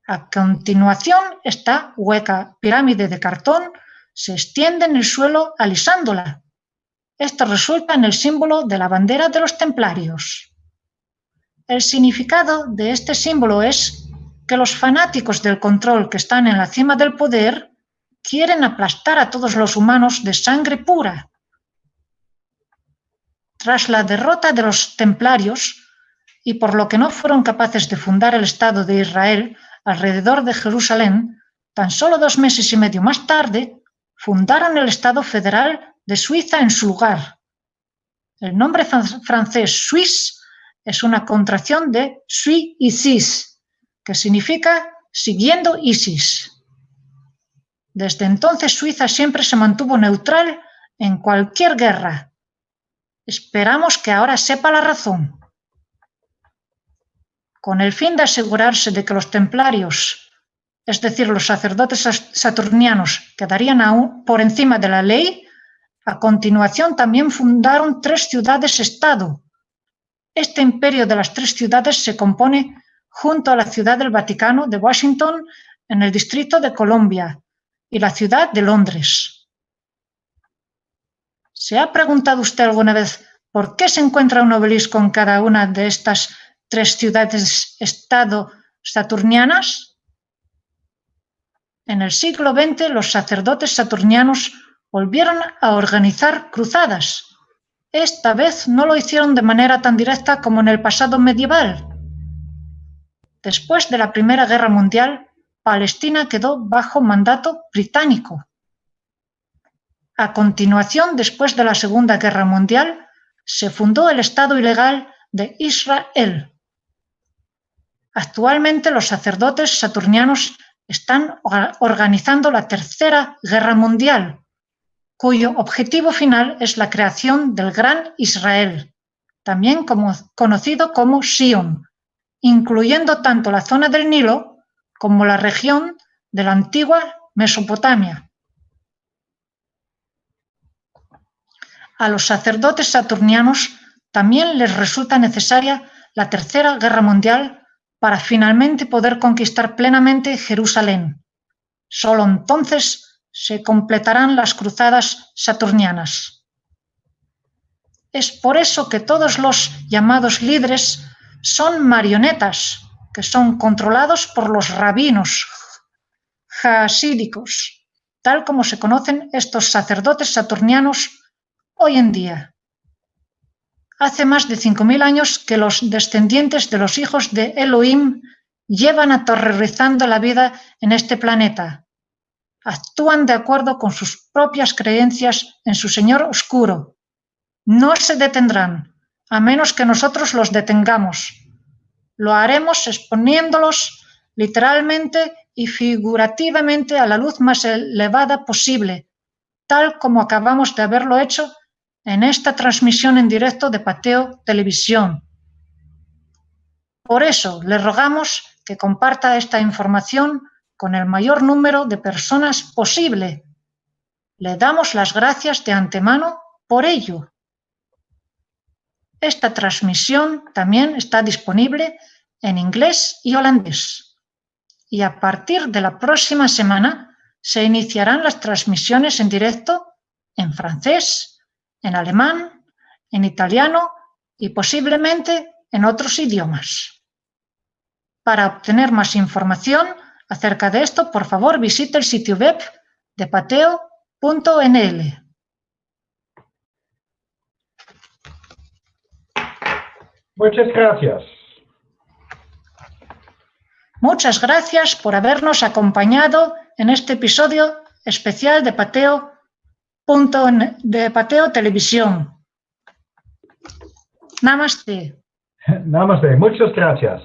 A continuación, esta hueca pirámide de cartón se extiende en el suelo alisándola. Esto resulta en el símbolo de la bandera de los templarios. El significado de este símbolo es que los fanáticos del control que están en la cima del poder quieren aplastar a todos los humanos de sangre pura. Tras la derrota de los templarios, y por lo que no fueron capaces de fundar el Estado de Israel alrededor de Jerusalén, tan solo 2 meses y medio más tarde, fundaron el Estado federal de Suiza en su lugar. El nombre francés Suisse es una contracción de Suis Isis, que significa siguiendo Isis. Desde entonces Suiza siempre se mantuvo neutral en cualquier guerra. Esperamos que ahora sepa la razón. Con el fin de asegurarse de que los templarios, es decir, los sacerdotes saturnianos, quedarían aún por encima de la ley, a continuación también fundaron 3 ciudades-estado. Este imperio de las 3 ciudades se compone junto a la ciudad del Vaticano de Washington en el Distrito de Columbia y la ciudad de Londres. ¿Se ha preguntado usted alguna vez por qué se encuentra un obelisco en cada una de estas 3 ciudades-estado saturnianas? En el siglo XX, los sacerdotes saturnianos volvieron a organizar cruzadas. Esta vez no lo hicieron de manera tan directa como en el pasado medieval. Después de la Primera Guerra Mundial, Palestina quedó bajo mandato británico. A continuación, después de la Segunda Guerra Mundial, se fundó el Estado ilegal de Israel. Actualmente los sacerdotes saturnianos están organizando la Tercera Guerra Mundial, cuyo objetivo final es la creación del Gran Israel, también conocido como Sion, incluyendo tanto la zona del Nilo como la región de la antigua Mesopotamia. A los sacerdotes saturnianos también les resulta necesaria la Tercera Guerra Mundial para finalmente poder conquistar plenamente Jerusalén. Solo entonces se completarán las cruzadas saturnianas. Es por eso que todos los llamados líderes son marionetas, que son controlados por los rabinos jasídicos, tal como se conocen estos sacerdotes saturnianos hoy en día. Hace más de 5.000 años que los descendientes de los hijos de Elohim llevan aterrorizando la vida en este planeta. Actúan de acuerdo con sus propias creencias en su Señor oscuro. No se detendrán, a menos que nosotros los detengamos. Lo haremos exponiéndolos literalmente y figurativamente a la luz más elevada posible, tal como acabamos de haberlo hecho en esta transmisión en directo de Pateo Televisión. Por eso le rogamos que comparta esta información con el mayor número de personas posible. Le damos las gracias de antemano por ello. Esta transmisión también está disponible en inglés y holandés. Y a partir de la próxima semana se iniciarán las transmisiones en directo en francés, en alemán, en italiano y posiblemente en otros idiomas. Para obtener más información acerca de esto, por favor visite el sitio web de pateo.nl. Muchas gracias. Muchas gracias por habernos acompañado en este episodio especial de Pateo Televisión. Namaste. Namaste. Muchas gracias.